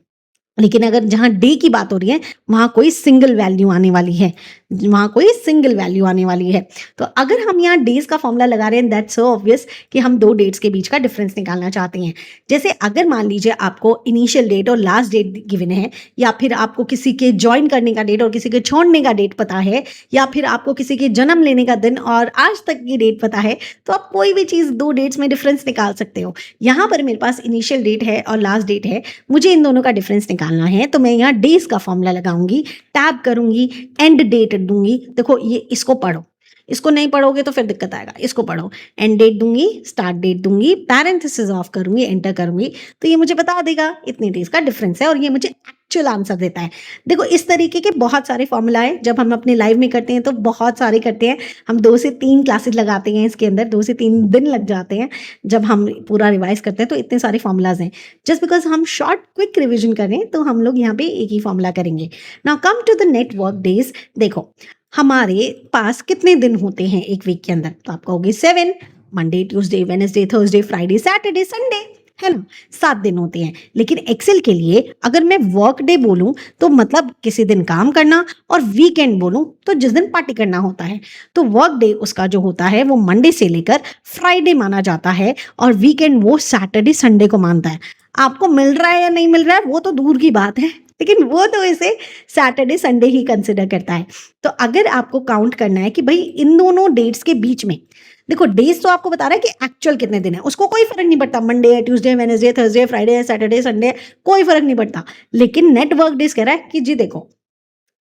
लेकिन अगर जहां डे की बात हो रही है, वहां कोई सिंगल वैल्यू आने वाली है, वहां कोई सिंगल वैल्यू आने वाली है। तो अगर हम यहाँ डेज का फॉर्मूला लगा रहे हैं, दैट्स सो ऑब्वियस कि हम 2 डेट्स के बीच का डिफरेंस निकालना चाहते हैं। जैसे अगर मान लीजिए आपको इनिशियल डेट और लास्ट डेट गिवन है, या फिर आपको किसी के ज्वाइन करने का डेट और किसी के छोड़ने का डेट पता है, या फिर आपको किसी के जन्म लेने का दिन और आज तक की डेट पता है, तो आप कोई भी चीज 2 डेट्स में डिफरेंस निकाल सकते हो। यहाँ पर मेरे पास इनिशियल डेट है और लास्ट डेट है, मुझे इन दोनों का डिफरेंस निकालना है, तो मैं यहाँ डेज का फॉर्मूला लगाऊंगी, टैब करूंगी, एंड डेट दूंगी। देखो ये, इसको पढ़ो, इसको नहीं पढ़ोगे तो फिर दिक्कत आएगा। इसको पढ़ो, एंड डेट दूंगी, स्टार्ट डेट दूंगी, पैरेंथेसिस ऑफ करूंगी, एंटर करूंगी, तो ये मुझे बता देगा इतनी डेज का डिफरेंस है और ये मुझे एक्चुअल आंसर देता है। देखो इस तरीके के बहुत सारे फॉर्मूला है, जब हम अपने लाइव में करते हैं तो बहुत सारे करते हैं। हम 2 से 3 क्लासेस लगाते हैं, इसके अंदर 2 से 3 दिन लग जाते हैं जब हम पूरा रिवाइज करते हैं, तो इतने सारे फॉर्मूलाज हैं। जस्ट बिकॉज हम शॉर्ट क्विक रिविजन करें तो हम लोग यहाँ पे एक ही फॉर्मूला करेंगे। Now come to the network days. देखो हमारे पास कितने दिन होते हैं एक वीक के अंदर, तो आप कहोगे 7, Monday, Tuesday, Wednesday, Thursday, Friday, Saturday, Sunday, है ना, 7 दिन होते हैं। लेकिन एक्सेल के लिए अगर मैं वर्क डे बोलूं तो मतलब किसी दिन काम करना, और वीकेंड बोलूं तो जिस दिन पार्टी करना होता है। तो वर्क डे उसका जो होता है वो मंडे से लेकर फ्राइडे माना जाता है, और वीकेंड वो सैटरडे संडे को मानता है। आपको मिल रहा है या नहीं मिल रहा है वो तो दूर की बात है, लेकिन वो तो इसे सैटरडे संडे ही कंसिडर करता है। तो अगर आपको काउंट करना है कि भाई इन दोनों डेट्स के बीच में, देखो डेज तो आपको बता रहा है कि एक्चुअल कितने दिन है, उसको कोई फर्क नहीं पड़ता, मंडे है, Tuesday, Wednesday, Thursday, Friday, Saturday, Sunday, कोई फर्क नहीं पड़ता। लेकिन नेट वर्क डेज कह रहा है कि जी देखो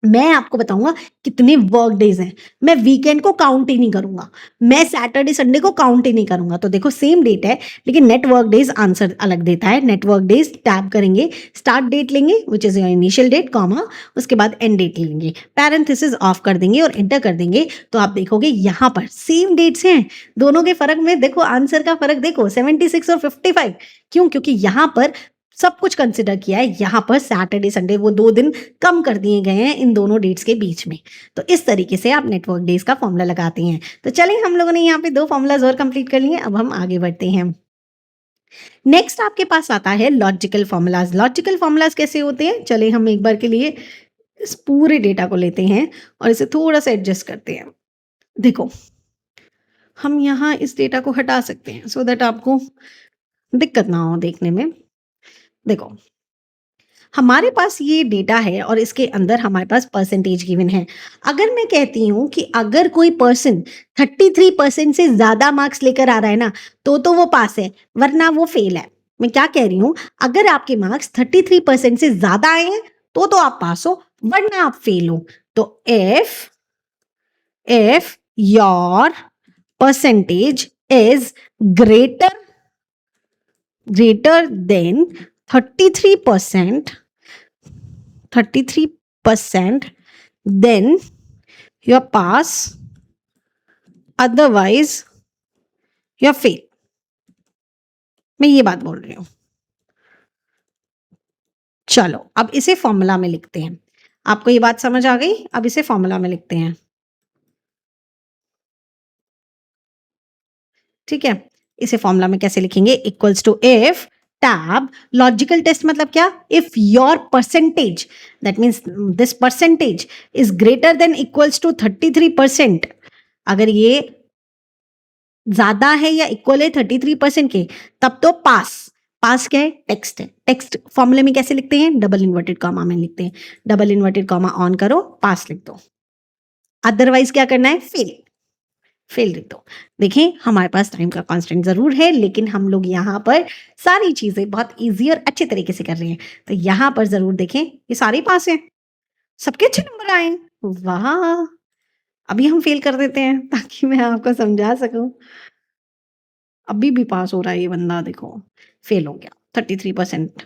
मैं आपको बताऊंगा कितने वर्क डेज हैं, मैं वीकेंड को काउंट ही नहीं करूंगा, मैं सैटरडे संडे को काउंट ही नहीं करूंगा। तो देखो सेम डेट है लेकिन नेटवर्क डेज आंसर अलग देता है। नेटवर्क डेज टैब करेंगे, स्टार्ट डेट लेंगे which is your initial date, comma, उसके बाद एंड डेट लेंगे, पैरेंथेसिस ऑफ कर देंगे और एंटर कर देंगे। तो आप देखोगे यहाँ पर सेम डेट्स हैं, दोनों के फर्क में देखो आंसर का फर्क देखो 76 और 55। क्यों? क्योंकि यहाँ पर सब कुछ कंसिडर किया है, यहाँ पर सैटरडे संडे वो 2 दिन कम कर दिए गए हैं इन दोनों डेट्स के बीच में। तो इस तरीके से आप नेटवर्क डेज का फॉर्मूला लगाते हैं। तो चलिए हम लोगों ने यहाँ पे 2 फॉर्मूलाज और कंप्लीट कर लिए, अब हम आगे बढ़ते हैं। नेक्स्ट आपके पास आता है लॉजिकल फॉर्मूलाज। लॉजिकल फॉर्मूलाज कैसे होते हैं, चलिए हम एक बार के लिए इस पूरे डेटा को लेते हैं और इसे थोड़ा सा एडजस्ट करते हैं। देखो हम यहाँ इस डेटा को हटा सकते हैं सो दैट आपको दिक्कत ना हो देखने में। देखो हमारे पास ये डेटा है और इसके अंदर हमारे पास परसेंटेज गिवन है। अगर मैं कहती हूँ कि अगर कोई पर्सन 33% से ज़्यादा मार्क्स लेकर आ रहा है ना, तो वो पास है, वरना वो फेल है। मैं क्या कह रही हूँ, अगर आपके मार्क्स 33% से ज़्यादा आए हैं तो आप पास हो, वरना आप फेल हो। तो if your percentage is greater than 33%, then you pass, otherwise you fail। मैं ये बात बोल रही हूँ। चलो अब इसे फॉर्मूला में लिखते हैं। आपको ये बात समझ आ गई? अब इसे फॉर्मूला में लिखते हैं। ठीक है, इसे फॉर्मूला में कैसे लिखेंगे? Equals to if tab logical test मतलब क्या? If your percentage, that means this percentage is greater than equals to 33%, अगर ये ज्यादा है या इक्वल है 33% के, तब तो पास। पास क्या है? टेक्स्ट है। टेक्स्ट फॉर्मूले में कैसे लिखते हैं? डबल इन्वर्टेड कॉमा में लिखते हैं। डबल इन्वर्टेड कॉमा ऑन करो, पास लिख दो। अदरवाइज क्या करना है? फेल। फेल लिख दो। देखें, हमारे पास टाइम का कांस्टेंट जरूर है, लेकिन हम लोग यहाँ पर सारी चीजें बहुत इजी और अच्छे तरीके से कर रहे हैं। तो यहाँ पर जरूर देखें, ये सारे पास हैं, सबके अच्छे नंबर आए। वाह! अभी हम फेल कर देते हैं ताकि मैं आपको समझा सकूं। अभी भी पास हो रहा है ये बंदा, देखो फेल हो गया। 33%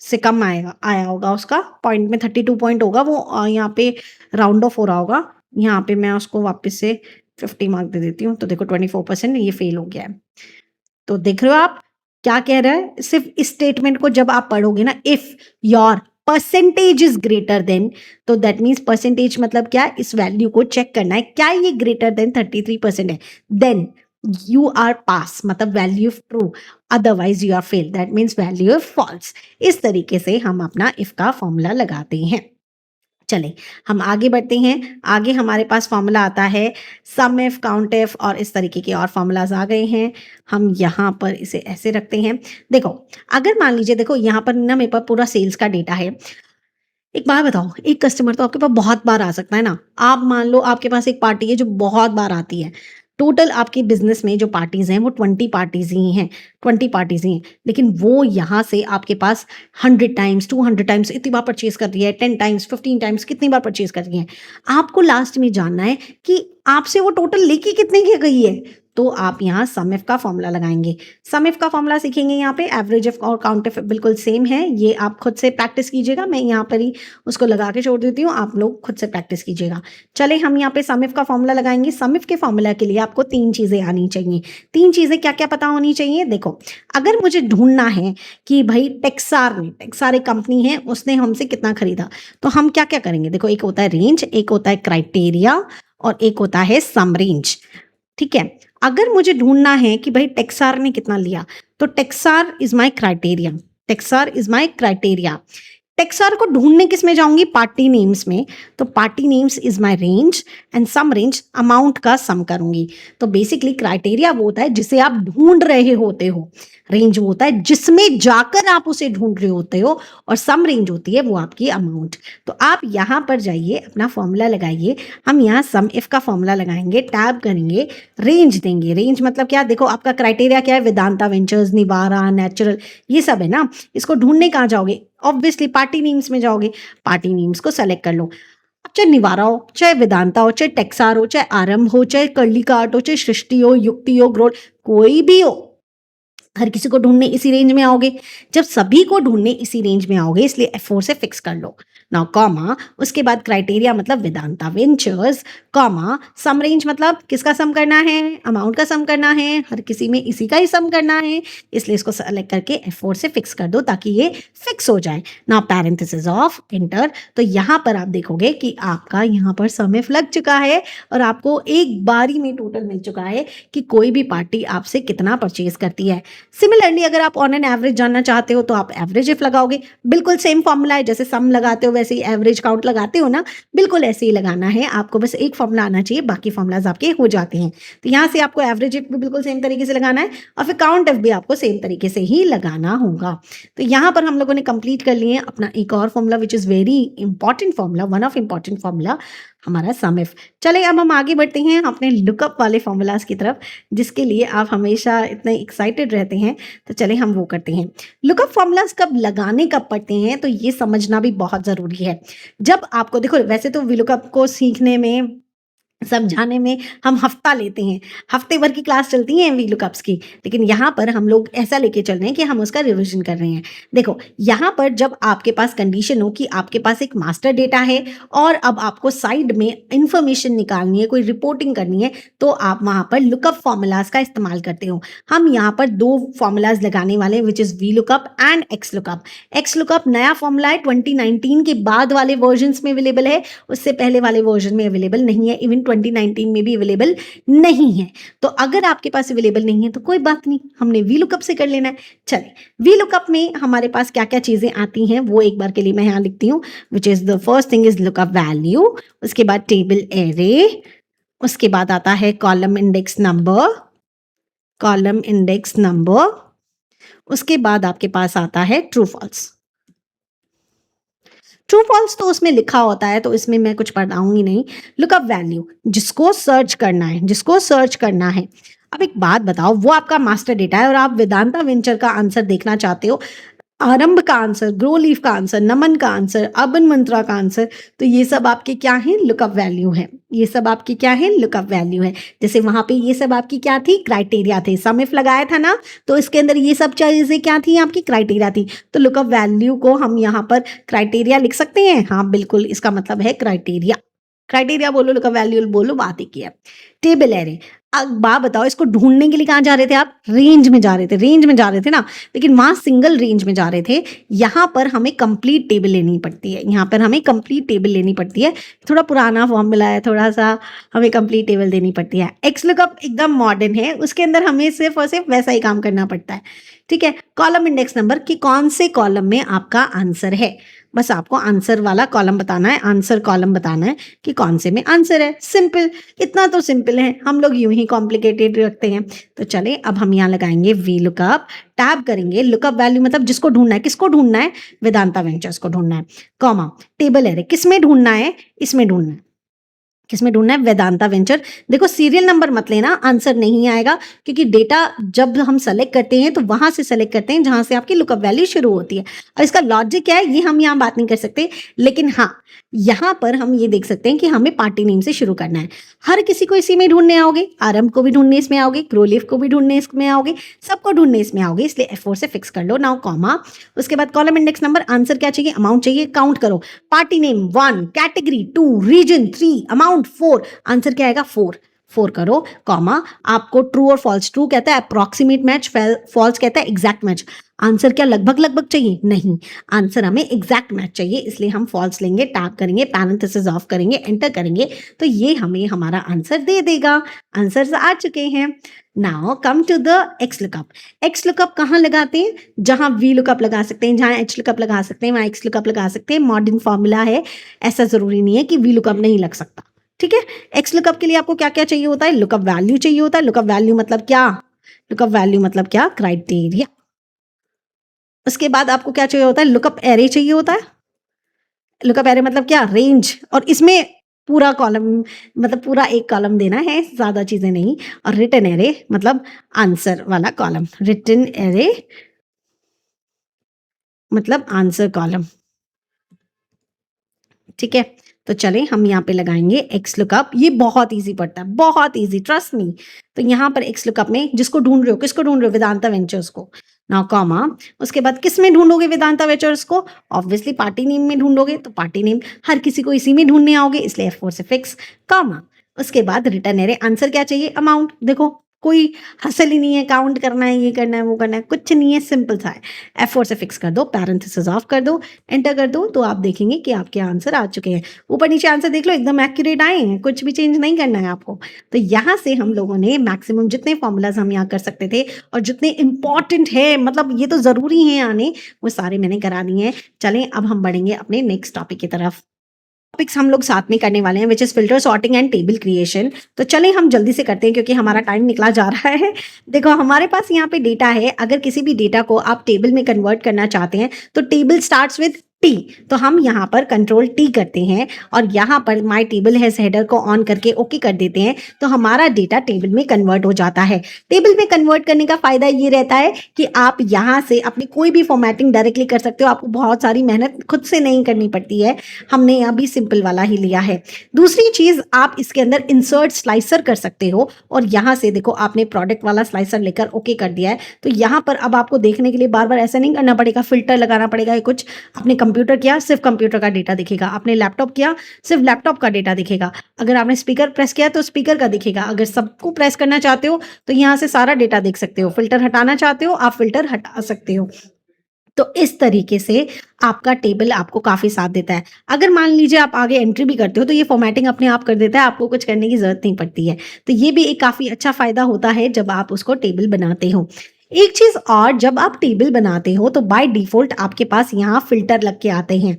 से कम आया होगा उसका, पॉइंट में 32 पॉइंट होगा वो, यहाँ पे राउंड ऑफ हो रहा होगा। यहाँ पे मैं उसको वापस से 50 मार्क दे देती हूँ, तो देखो 24% ये फेल हो गया है। तो देख रहे हो आप क्या कह रहा है? सिर्फ इस स्टेटमेंट को जब आप पढ़ोगे ना, if your percentage is greater then, तो दैट मीन्स परसेंटेज मतलब क्या? इस वैल्यू को चेक करना है, क्या ये ग्रेटर देन 33% है, देन यू आर पास, मतलब value true, otherwise you are fail, that means value false. इस तरीके से हम अपना इफ का फॉर्मूला लगाते हैं। चलें हम आगे बढ़ते हैं। आगे हमारे पास फॉर्मूला आता है सम इफ, काउंट इफ और इस तरीके के और फॉर्मूलाज आ गए हैं। हम यहाँ पर इसे ऐसे रखते हैं। देखो अगर मान लीजिए, देखो यहाँ पर ना मेरे पास पूरा सेल्स का डेटा है। एक बात बताओ, एक कस्टमर तो आपके पास बहुत बार आ सकता है ना। आप मान लो आपके पास एक पार्टी है जो बहुत बार आती है। टोटल आपके बिजनेस में जो पार्टीज हैं वो 20 पार्टीज ही हैं, 20 पार्टीज ही हैं, लेकिन वो यहाँ से आपके पास 100 टाइम्स, 200 टाइम्स इतनी बार परचेज कर रही है, 10 टाइम्स, 15 टाइम्स, कितनी बार परचेज कर रही है। आपको लास्ट में जानना है कि आपसे वो टोटल लेके कितने की गई है। तो आप यहाँ सम इफ का फॉर्मूला लगाएंगे। सम इफ का फॉर्मूला सीखेंगे यहाँ पे। एवरेज इफ और काउंट इफ बिल्कुल सेम है, ये आप खुद से प्रैक्टिस कीजिएगा। मैं यहाँ पर ही उसको लगा के छोड़ देती हूँ, आप लोग खुद से प्रैक्टिस कीजिएगा। चले हम यहाँ पे सम इफ का फॉर्मूला लगाएंगे। सम इफ के फॉर्मूला के लिए आपको 3 चीजें आनी चाहिए। 3 चीजें क्या क्या पता होनी चाहिए? देखो अगर मुझे ढूंढना है कि भाई टेक्सार एक कंपनी है, उसने हमसे कितना खरीदा, तो हम क्या क्या करेंगे? देखो एक होता है रेंज, एक होता है क्राइटेरिया और एक होता है सम रेंज। ठीक है, अगर मुझे ढूंढना है कि भाई टेक्सार ने कितना लिया, तो टेक्सार इज माय क्राइटेरिया। टेक्सार इज माय क्राइटेरिया। टेक्सार को ढूंढने किस में जाऊंगी? पार्टी नेम्स में। तो party names is my range and sum range amount का सम करूंगी। तो बेसिकली क्राइटेरिया वो होता है जिसे आप ढूंढ रहे होते हो, रेंज वो होता है जिसमें जाकर आप उसे ढूंढ रहे होते हो, और सम रेंज होती है वो आपकी अमाउंट। तो आप यहाँ पर जाइए, अपना फॉर्मूला लगाइए। हम यहाँ सम इफ का फॉर्मूला लगाएंगे, टैब करेंगे, रेंज देंगे। रेंज मतलब क्या? देखो आपका क्राइटेरिया क्या है? वेदांता वेंचर्स, निवारा, नेचुरल, ये सब है ना। इसको ढूंढने कहाँ जाओगे? ऑब्वियसली पार्टी नेम्स में जाओगे। पार्टी नेम्स को सेलेक्ट कर लो। अब चाहे निवारा हो, चाहे वेदांता हो, चाहे टेक्सार हो, चाहे आरंभ हो, चाहे कर्लिकार्ट हो, चाहे सृष्टि हो, युक्ति हो, ग्रोथ, कोई भी हो, हर किसी को ढूंढने इसी रेंज में आओगे। जब सभी को ढूंढने इसी रेंज में आओगे, इसलिए F4 से फिक्स कर लो। नाउ कॉमा, उसके बाद क्राइटेरिया मतलब वेदांता वेंचर्स, कॉमा, सम रेंज मतलब किसका सम करना है? अमाउंट का सम करना है, हर किसी में इसी का ही सम करना है, इसलिए इसको सेलेक्ट करके F4 से फिक्स कर दो ताकि ये फिक्स हो जाए। Now parenthesis of inter. तो यहाँ पर आप देखोगे कि आपका यहाँ पर सम इफ लग चुका है और आपको एक बारी में टोटल मिल चुका है कि कोई भी पार्टी आपसे कितना परचेज करती है। सिमिलरली अगर आप ऑन एन एवरेज जानना चाहते हो तो आप एवरेज इफ लगाओगे। बिल्कुल सेम फॉर्मूला है जैसे सम लगाते हो, वैसे ही एवरेज काउंट लगाते हो ना, बिल्कुल ऐसे ही लगाना है आपको। बस एक फॉर्मूला आना चाहिए, बाकी फॉर्मूलाज आपके हो जाते हैं। तो यहाँ से आपको एवरेज इफ भी बिल्कुल सेम तरीके से लगाना है और फिर काउंट इफ भी आपको सेम तरीके से ही लगाना होगा। तो यहाँ पर हम लोगों ने कंप्लीट कर लिए अपना एक और formula which is very important formula, one of important formula, हमारा सम इफ। चले अब हम आगे बढ़ते हैं अपने लुकअप वाले फॉर्मूलाज की तरफ, जिसके लिए आप हमेशा इतने एक्साइटेड रहते हैं। तो चले हम वो करते हैं। लुकअप फॉर्मूलाज कब लगाने कब पड़ते हैं, तो ये समझना भी बहुत ज़रूरी है। जब आपको देखो, वैसे तो वीलुकअप को सीखने में, समझाने में हम हफ्ता लेते हैं, हफ्ते भर की क्लास चलती है वीलुकअप्स की, लेकिन यहाँ पर हम लोग ऐसा लेके चल रहे हैं कि हम उसका रिवीजन कर रहे हैं। देखो यहाँ पर जब आपके पास कंडीशन हो कि आपके पास एक मास्टर डेटा है और अब आपको साइड में इंफॉर्मेशन निकालनी है, कोई रिपोर्टिंग करनी है, तो आप वहाँ पर लुकअप फॉर्मूलाज का इस्तेमाल करते हो। हम यहाँ पर दो फॉर्मूलाज लगाने वाले हैं, which is VLOOKUP and x lookup. X lookup नया फॉर्मूला है, 2019 के बाद वाले वर्जन्स में अवेलेबल है, उससे पहले वाले वर्जन में अवेलेबल नहीं है, इवन 2019 में भी अवेलेबल नहीं है। तो अगर आपके पास अवेलेबल नहीं है तो कोई बात नहीं, हमने वीलुकअप से कर लेना है। चलिए, वीलुकअप में हमारे पास क्या क्या चीज़ें आती हैं वो एक बार के लिए मैं यहाँ लिखती हूँ, which is the first thing is lookup value, उसके बाद टेबल एरे, उसके बाद आता है column index number, column index number, उसके बाद आपके पास आता है ट्रू फॉल्स। ट्रू फॉल्स तो उसमें लिखा होता है, तो इसमें मैं कुछ पढ़ाऊंगी नहीं। लुकअप वैल्यू, जिसको सर्च करना है, जिसको सर्च करना है। अब एक बात बताओ, वो आपका मास्टर डेटा है और आप वेदांता वेंचर का आंसर देखना चाहते हो, आरंभ का आंसर, ग्रो लीफ का आंसर, नमन का आंसर, अर्बन मंत्रा का आंसर, तो ये सब आपके क्या है, लुकअप वैल्यू है। ये सब आपकी क्या है, लुकअप वैल्यू है। जैसे वहां पे ये सब आपकी क्या थी, क्राइटेरिया थे। सम इफ लगाया था ना, तो इसके अंदर ये सब चीजें क्या थी, आपकी क्राइटेरिया थी। तो लुकअप वैल्यू को हम यहाँ पर क्राइटेरिया लिख सकते हैं। हाँ बिल्कुल, इसका मतलब है क्राइटेरिया। क्राइटेरिया बोलो, लुकअप वैल्यू बोलो, बात एक ही है। टेबल एरे, अब बात बताओ, इसको ढूंढने के लिए कहाँ जा रहे थे आप, रेंज में जा रहे थे, रेंज में जा रहे थे ना, लेकिन वहां सिंगल रेंज में जा रहे थे। यहाँ पर हमें कंप्लीट टेबल लेनी पड़ती है, यहाँ पर हमें कंप्लीट टेबल लेनी पड़ती है। थोड़ा पुराना फॉर्मूला है, थोड़ा सा हमें कंप्लीट टेबल देनी पड़ती है। एक्स लुकअप एकदम मॉडर्न है, उसके अंदर हमें सिर्फ और सिर्फ वैसा ही काम करना पड़ता है। ठीक है, कॉलम इंडेक्स नंबर कि कौन से कॉलम में आपका आंसर है, बस आपको आंसर वाला कॉलम बताना है, आंसर कॉलम बताना है कि कौन से में आंसर है। सिंपल, इतना तो सिंपल है, हम लोग यूं ही कॉम्प्लिकेटेड रखते हैं। तो चले अब हम यहाँ लगाएंगे वी लुकअप, टैब करेंगे, लुकअप वैल्यू मतलब जिसको ढूंढना है, किसको ढूंढना है, वेदांता वेंचर्स को ढूंढना है, कॉमा टेबल एरे, किसमें ढूंढना है, इसमें ढूंढना है, किसमें ढूंढना है, वेदांता वेंचर। देखो सीरियल नंबर मत लेना, आंसर नहीं आएगा, क्योंकि डेटा जब हम सेलेक्ट करते हैं तो वहां से सेलेक्ट करते हैं जहां से आपकी लुकअप वैल्यू शुरू होती है। और इसका लॉजिक क्या है ये हम यहाँ बात नहीं कर सकते, लेकिन हाँ यहाँ पर हम ये देख सकते हैं कि हमें पार्टी नेम से शुरू करना है। हर किसी को इसी में ढूंढने आओगे, आरंभ को भी ढूंढने इसमें आओगे, ग्रोलीफ को भी ढूंढने इसमें आओगे, सबको ढूंढने इसमें आओगे, इसलिए F4 से फिक्स कर लो। नाउ कॉमा, उसके बाद कॉलम इंडेक्स नंबर, आंसर क्या चाहिए, अमाउंट चाहिए, काउंट करो, party name 1, category 2, region 3, amount 4, answer क्या आएगा 4 करो, कॉमा, आपको ट्रू और फॉल्स, ट्रू कहता है अप्रॉक्सीमेट मैच, फॉल्स कहता है एग्जैक्ट मैच। आंसर क्या लगभग लगभग चाहिए, नहीं, आंसर हमें एग्जैक्ट मैच चाहिए, इसलिए हम फॉल्स लेंगे, टैब करेंगे, पैरेंथेसिस ऑफ करेंगे, एंटर करेंगे, तो ये हमें हमारा आंसर दे देगा। आंसर्स आ चुके हैं। Now come to the X lookup. X lookup कहाँ लगाते हैं, जहां वी लुकअप लगा सकते हैं, जहां एच लुकअप लगा सकते हैं, वहां एक्स लुकअप लगा सकते हैं। मॉडर्न फॉर्मूला है, ऐसा जरूरी नहीं है कि वी लुकअप नहीं लग सकता। ठीक है, एक्स लुकअप के लिए आपको क्या क्या चाहिए होता है, लुकअप वैल्यू चाहिए होता है। लुकअप वैल्यू मतलब क्या, लुकअप वैल्यू मतलब क्या, क्राइटेरिया। उसके बाद आपको क्या चाहिए होता है, लुकअप एरे चाहिए होता है। लुकअप एरे मतलब क्या, रेंज, और इसमें पूरा कॉलम मतलब पूरा एक कॉलम देना है, ज्यादा चीजें नहीं। और रिटन एरे मतलब आंसर वाला कॉलम, रिटन एरे मतलब आंसर कॉलम। ठीक है, तो चलें हम यहाँ पे लगाएंगे एक्स लुकअप। ये बहुत इजी पड़ता है, बहुत इजी, ट्रस्ट मी। तो यहाँ पर एक्स लुकअप में जिसको ढूंढ रहे हो, किसको ढूंढ रहे हो, वेदांता वेंचर्स को। नाउ कॉमा, उसके बाद किस में ढूंढोगे वेदांता वेंचर्स को, ऑब्वियसली पार्टी नेम में ढूंढोगे, तो पार्टी नेम हर किसी को इसी में ढूंढने आओगे, इसलिए F4 से फिक्स, कॉमा। उसके बाद रिटर्न एरे, आंसर क्या चाहिए, अमाउंट। देखो कोई हसल ही नहीं है, काउंट करना है, ये करना है, वो करना है, कुछ नहीं है, सिंपल सा है। F4 से फिक्स कर दो, पैरेंथेसिस ऑफ कर दो, एंटर कर दो, तो आप देखेंगे कि आपके आंसर आ चुके हैं। ऊपर नीचे आंसर देख लो, एकदम एक्यूरेट आए हैं, कुछ भी चेंज नहीं करना है आपको। तो यहाँ से हम लोगों ने मैक्सिमम जितने फॉर्मूलाज हम यहाँ कर सकते थे और जितने इंपॉर्टेंट है, मतलब ये तो ज़रूरी है आने, वो सारे मैंने करा दिए हैं। चलें अब हम बढ़ेंगे अपने नेक्स्ट टॉपिक की तरफ। टॉपिक्स हम लोग साथ में करने वाले हैं, which is filter sorting and table creation. तो चलें हम जल्दी से करते हैं क्योंकि हमारा टाइम निकला जा रहा है। देखो हमारे पास यहाँ पे डेटा है, अगर किसी भी डेटा को आप टेबल में कन्वर्ट करना चाहते हैं तो टेबल स्टार्ट्स विद टी, तो हम यहाँ पर कंट्रोल टी करते हैं और यहाँ पर माई टेबल हैज हेडर को ऑन करके ओके कर देते हैं, तो हमारा डेटा टेबल में कन्वर्ट हो जाता है। टेबल में कन्वर्ट करने का फायदा ये रहता है कि आप यहाँ से अपनी कोई भी फॉर्मेटिंग डायरेक्टली कर सकते हो, आपको बहुत सारी मेहनत खुद से नहीं करनी पड़ती है। हमने अभी सिंपल वाला ही लिया है। दूसरी चीज, आप इसके अंदर इंसर्ट स्लाइसर कर सकते हो और यहाँ से देखो आपने प्रोडक्ट वाला स्लाइसर लेकर ओके कर दिया है, तो यहाँ पर अब आपको देखने के लिए बार बार ऐसा नहीं करना पड़ेगा, फिल्टर लगाना पड़ेगा या कुछ। अपने कंप्यूटर किया, सिर्फ कंप्यूटर का डेटा दिखेगा। आपने लैपटॉप किया, सिर्फ लैपटॉप का डेटा दिखेगा। अगर आपने स्पीकर प्रेस किया तो स्पीकर का दिखेगा। अगर सबको प्रेस करना चाहते हो तो यहाँ से सारा डेटा देख सकते हो। फिल्टर हटाना चाहते हो, आप फिल्टर हटा सकते हो। तो इस तरीके से आपका टेबल आपको काफ़ी साथ देता है। अगर मान लीजिए आप आगे एंट्री भी करते हो तो ये फॉर्मेटिंग अपने आप कर देता है, आपको कुछ करने की ज़रूरत नहीं पड़ती है। तो ये भी एक काफ़ी अच्छा फ़ायदा होता है जब आप उसको टेबल बनाते हो। एक चीज़ और, जब आप टेबल बनाते हो तो बाय डिफ़ॉल्ट आपके पास यहाँ फ़िल्टर लग के आते हैं।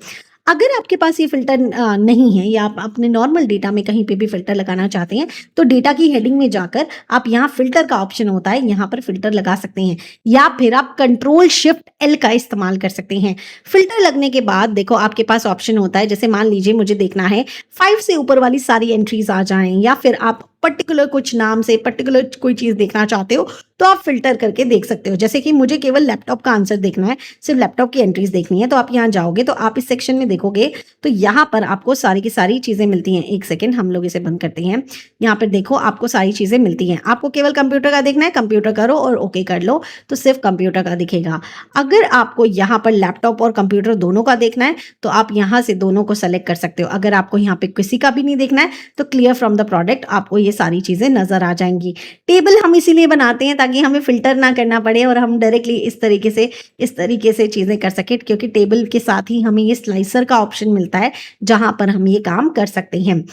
अगर आपके पास ये फ़िल्टर नहीं है या आप अपने नॉर्मल डेटा में कहीं पे भी फ़िल्टर लगाना चाहते हैं, तो डेटा की हेडिंग में जाकर आप यहाँ फ़िल्टर का ऑप्शन होता है, यहाँ पर फ़िल्टर लगा सकते हैं या फिर आप कंट्रोल शिफ्ट एल का इस्तेमाल कर सकते हैं। फ़िल्टर लगने के बाद देखो आपके पास ऑप्शन होता है, जैसे मान लीजिए मुझे देखना है 5 से ऊपर वाली सारी एंट्रीज आ जाएं, या फिर आप पर्टिकुलर कुछ नाम से पर्टिकुलर कोई चीज़ देखना चाहते हो तो आप फिल्टर करके देख सकते हो। जैसे कि मुझे केवल लैपटॉप का आंसर देखना है, सिर्फ लैपटॉप की एंट्रीज देखनी है, तो आप यहाँ जाओगे तो आप इस सेक्शन में देखोगे तो यहाँ पर आपको सारी की सारी चीज़ें मिलती हैं। एक सेकेंड, हम लोग इसे बंद करते हैं। यहाँ पर देखो आपको सारी चीज़ें मिलती हैं। आपको केवल कंप्यूटर का देखना है, कंप्यूटर करो और ओके कर लो, तो सिर्फ कंप्यूटर का दिखेगा। अगर आपको यहाँ पर लैपटॉप और कंप्यूटर दोनों का देखना है तो आप यहाँ से दोनों को सेलेक्ट कर सकते हो। अगर आपको यहाँ पे किसी का भी नहीं देखना है तो क्लियर फ्रॉम द प्रोडक्ट आपको ये सारी चीज़ें नज़र आ जाएंगी। टेबल हम इसीलिए बनाते हैं ताकि हमें फिल्टर ना करना पड़े और हम डायरेक्टली इस तरीके से चीज़ें कर सकें, क्योंकि टेबल के साथ ही हमें ये स्लाइसर का ऑप्शन मिलता है जहां पर हम ये काम कर सकते हैं।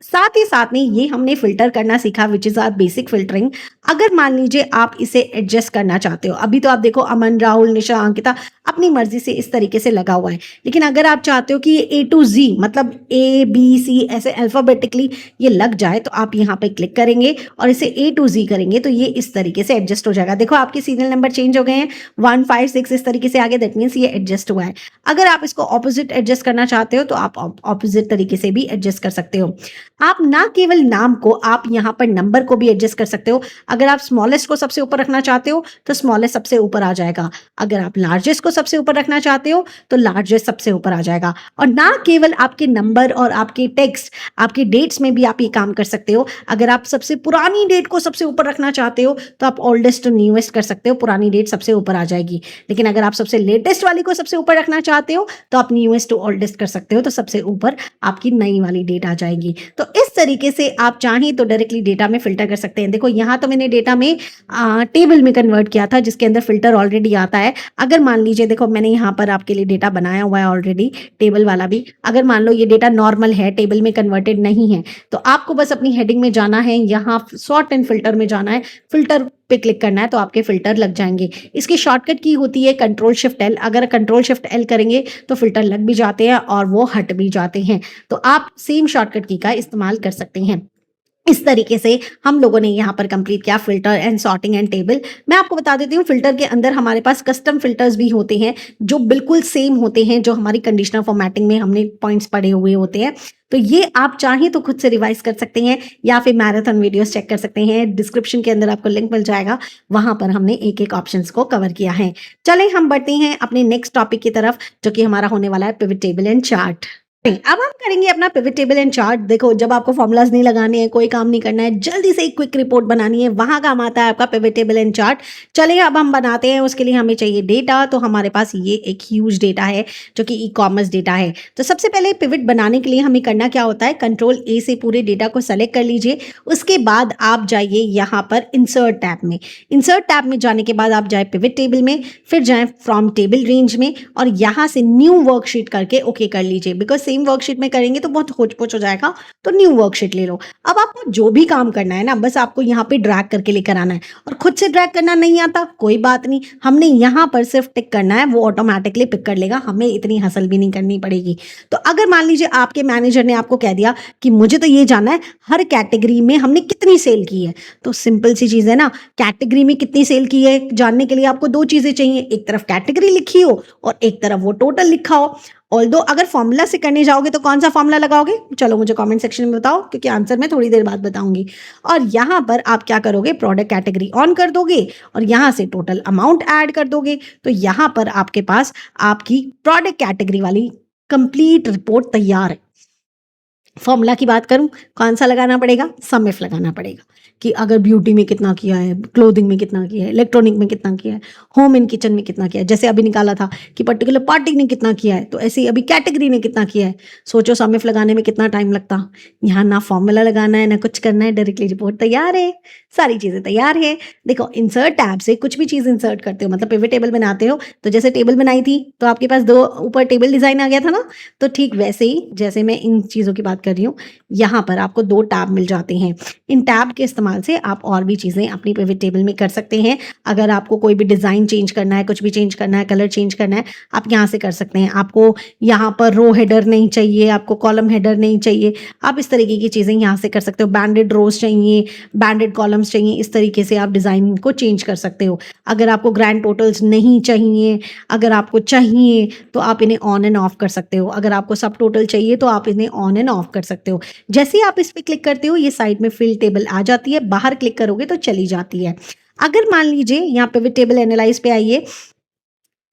साथ ही साथ में ये हमने फिल्टर करना सीखा, which is our basic filtering. अगर मान लीजिए आप इसे एडजस्ट करना चाहते हो, अभी तो आप देखो अमन, राहुल, निशा, अंकिता अपनी मर्जी से इस तरीके से लगा हुआ है, लेकिन अगर आप चाहते हो कि ये A to Z मतलब A B C ऐसे अल्फ़ाबेटिकली ये लग जाए तो आप यहाँ पे क्लिक करेंगे और इसे A to Z करेंगे तो ये इस तरीके से एडजस्ट हो जाएगा। देखो आपके सीरियल नंबर चेंज हो गए हैं, 1 5 6 इस तरीके से आगे, दैट मीन्स ये एडजस्ट हुआ है। अगर आप इसको ऑपोजिट एडजस्ट करना चाहते हो तो आप ऑपोजिट तरीके से भी एडजस्ट कर सकते हो। आप ना केवल नाम को, आप यहाँ पर नंबर को भी एडजस्ट कर सकते हो। अगर आप स्मॉलेस्ट को सबसे ऊपर रखना चाहते हो तो स्मॉलेस्ट सबसे ऊपर आ जाएगा। अगर आप लार्जेस्ट को सबसे ऊपर रखना चाहते हो तो लार्जेस्ट सबसे ऊपर आ जाएगा। और ना केवल आपके नंबर और आपके टेक्स्ट, आपके डेट्स में भी आप ये काम कर सकते हो। अगर आप सबसे पुरानी डेट को सबसे ऊपर रखना चाहते हो तो आप ओल्डेस्ट टू न्यूएस्ट कर सकते हो, पुरानी डेट सबसे ऊपर आ जाएगी। लेकिन अगर आप सबसे लेटेस्ट वाली को सबसे ऊपर रखना चाहते हो तो आप न्यूएस्ट टू ओल्डेस्ट कर सकते हो, तो सबसे ऊपर आपकी नई वाली डेट आ जाएगी। तो इस तरीके से आप चाहें तो डायरेक्टली डेटा में फिल्टर कर सकते हैं। देखो यहाँ तो मैंने डेटा में टेबल में कन्वर्ट किया था जिसके अंदर फिल्टर ऑलरेडी आता है। अगर मान लीजिए देखो मैंने यहाँ पर आपके लिए डेटा बनाया हुआ है ऑलरेडी, टेबल वाला भी। अगर मान लो ये डेटा नॉर्मल है, टेबल में कन्वर्टेड नहीं है, तो आपको बस अपनी हेडिंग में जाना है, यहाँ सॉर्ट एंड फिल्टर में जाना है, फिल्टर पे क्लिक करना है तो आपके फिल्टर लग जाएंगे। इसकी शॉर्टकट की होती है कंट्रोल शिफ्ट एल। अगर कंट्रोल शिफ्ट एल करेंगे तो फिल्टर लग भी जाते हैं और वो हट भी जाते हैं। तो आप सेम शॉर्टकट की का इस्तेमाल कर सकते हैं। इस तरीके से हम लोगों ने यहाँ पर कंप्लीट किया filter and sorting and table. मैं आपको बता देती हूँ फिल्टर के अंदर हमारे पास कस्टम फिल्टर्स भी होते हैं जो बिल्कुल सेम होते हैं, जो हमारी कंडीशनल फॉर्मेटिंग में हमने पॉइंट्स पढ़े हुए होते हैं। तो ये आप चाहें तो खुद से रिवाइज कर सकते हैं या फिर मैराथन वीडियोस चेक कर सकते हैं। डिस्क्रिप्शन के अंदर आपको लिंक मिल जाएगा, वहां पर हमने एक एक ऑप्शंस को कवर किया है। चलें हम बढ़ते हैं अपने नेक्स्ट टॉपिक की तरफ, जो कि हमारा होने वाला है पिवट टेबल एंड चार्ट। अब हम करेंगे अपना पिवट टेबल एंड चार्ट। देखो, जब आपको फॉर्मूलाज नहीं लगाने हैं, कोई काम नहीं करना है, जल्दी से एक क्विक रिपोर्ट बनानी है, वहां काम आता है आपका पिवट टेबल एंड चार्ट। चलिए अब हम बनाते हैं। उसके लिए हमें चाहिए डेटा। तो हमारे पास ये एक ह्यूज डेटा है जो कि ई कॉमर्स डेटा है। तो सबसे पहले पिवट बनाने के लिए हमें करना क्या होता है, कंट्रोल ए से पूरे डेटा को सेलेक्ट कर लीजिए। उसके बाद आप जाइए यहाँ पर इंसर्ट टैब में। इंसर्ट टैब में जाने के बाद आप जाए पिवट टेबल में, फिर जाए फ्रॉम टेबल रेंज में, और यहाँ से न्यू वर्कशीट करके ओके कर लीजिए। बिकॉज सेम वर्कशीट में करेंगे तो बहुत होच पोच हो जाएगा, तो न्यू वर्कशीट ले लो। अब आपको जो भी काम करना है ना, बस आपको यहाँ पे ड्रैग करके लेकर आना है। और खुद से ड्रैग करना नहीं आता, कोई बात नहीं, हमने यहाँ पर सिर्फ टिक करना है, वो ऑटोमेटिकली पिक कर लेगा, हमें इतनी हसल भी नहीं करनी पड़ेगी। तो अगर मान लीजिए आपके मैनेजर ने आपको कह दिया कि मुझे तो ये जानना है हर कैटेगरी में हमने कितनी सेल की है, तो सिंपल सी चीज़ है ना, कैटेगरी में कितनी सेल की है जानने के लिए आपको दो चीज़ें चाहिए, एक तरफ कैटेगरी लिखी हो और एक तरफ वो टोटल लिखा हो। ऑल्दो अगर फॉर्मूला से करने जाओगे तो कौन सा फॉर्मूला लगाओगे, चलो मुझे कमेंट सेक्शन में बताओ, क्योंकि आंसर मैं थोड़ी देर बाद बताऊंगी। और यहाँ पर आप क्या करोगे, प्रोडक्ट कैटेगरी ऑन कर दोगे और यहाँ से टोटल अमाउंट ऐड कर दोगे। तो यहाँ पर आपके पास आपकी प्रोडक्ट कैटेगरी वाली कंप्लीट रिपोर्ट तैयार है। फॉर्मूला की बात करूं, कौन सा लगाना पड़ेगा, सम इफ लगाना पड़ेगा कि अगर ब्यूटी में कितना किया है, क्लोथिंग में कितना किया है, इलेक्ट्रॉनिक में कितना किया है, होम एंड किचन में कितना किया है। जैसे अभी निकाला था कि पर्टिकुलर पार्टी ने कितना किया है, तो ऐसे ही अभी कैटेगरी ने कितना किया है। सोचो सम इफ लगाने में कितना टाइम लगता। यहाँ ना फॉर्मूला लगाना है ना कुछ करना है, डायरेक्टली रिपोर्ट तैयार है, सारी चीज़ें तैयार है। देखो, इंसर्ट टैब से कुछ भी चीज़ इंसर्ट करते हो, मतलब पिवट टेबल बनाते हो, तो जैसे टेबल बनाई थी तो आपके पास दो ऊपर टेबल डिजाइन आ गया था ना, तो ठीक वैसे ही जैसे मैं इन चीज़ों की बात कर रही हूँ, यहाँ पर आपको दो टैब मिल जाते हैं। इन टैब के इस्तेमाल से आप और भी चीज़ें अपनी पिवट टेबल में कर सकते हैं। अगर आपको कोई भी डिज़ाइन चेंज करना है, कुछ भी चेंज करना है, कलर चेंज करना है, आप यहाँ से कर सकते हैं। आपको यहाँ पर रो हेडर नहीं चाहिए, आपको कॉलम हेडर नहीं चाहिए, आप इस तरीके की चीज़ें यहाँ से कर सकते हो। बैंडेड रोज चाहिए, बैंडेड कॉलम्स चाहिए, इस तरीके से आप डिज़ाइन को चेंज कर सकते हो। अगर आपको ग्रैंड टोटल्स नहीं चाहिए, अगर आपको चाहिए तो आप इन्हें ऑन एंड ऑफ कर सकते हो। अगर आपको सब टोटल चाहिए तो आप इन्हें ऑन एंड ऑफ कर सकते हो। जैसे ही आप इस पर क्लिक करते हो, ये साइड में फिल टेबल आ जाती है, बाहर क्लिक करोगे तो चली जाती है। अगर मान लीजिए यहाँ पिवट टेबल एनालाइज पे आइए,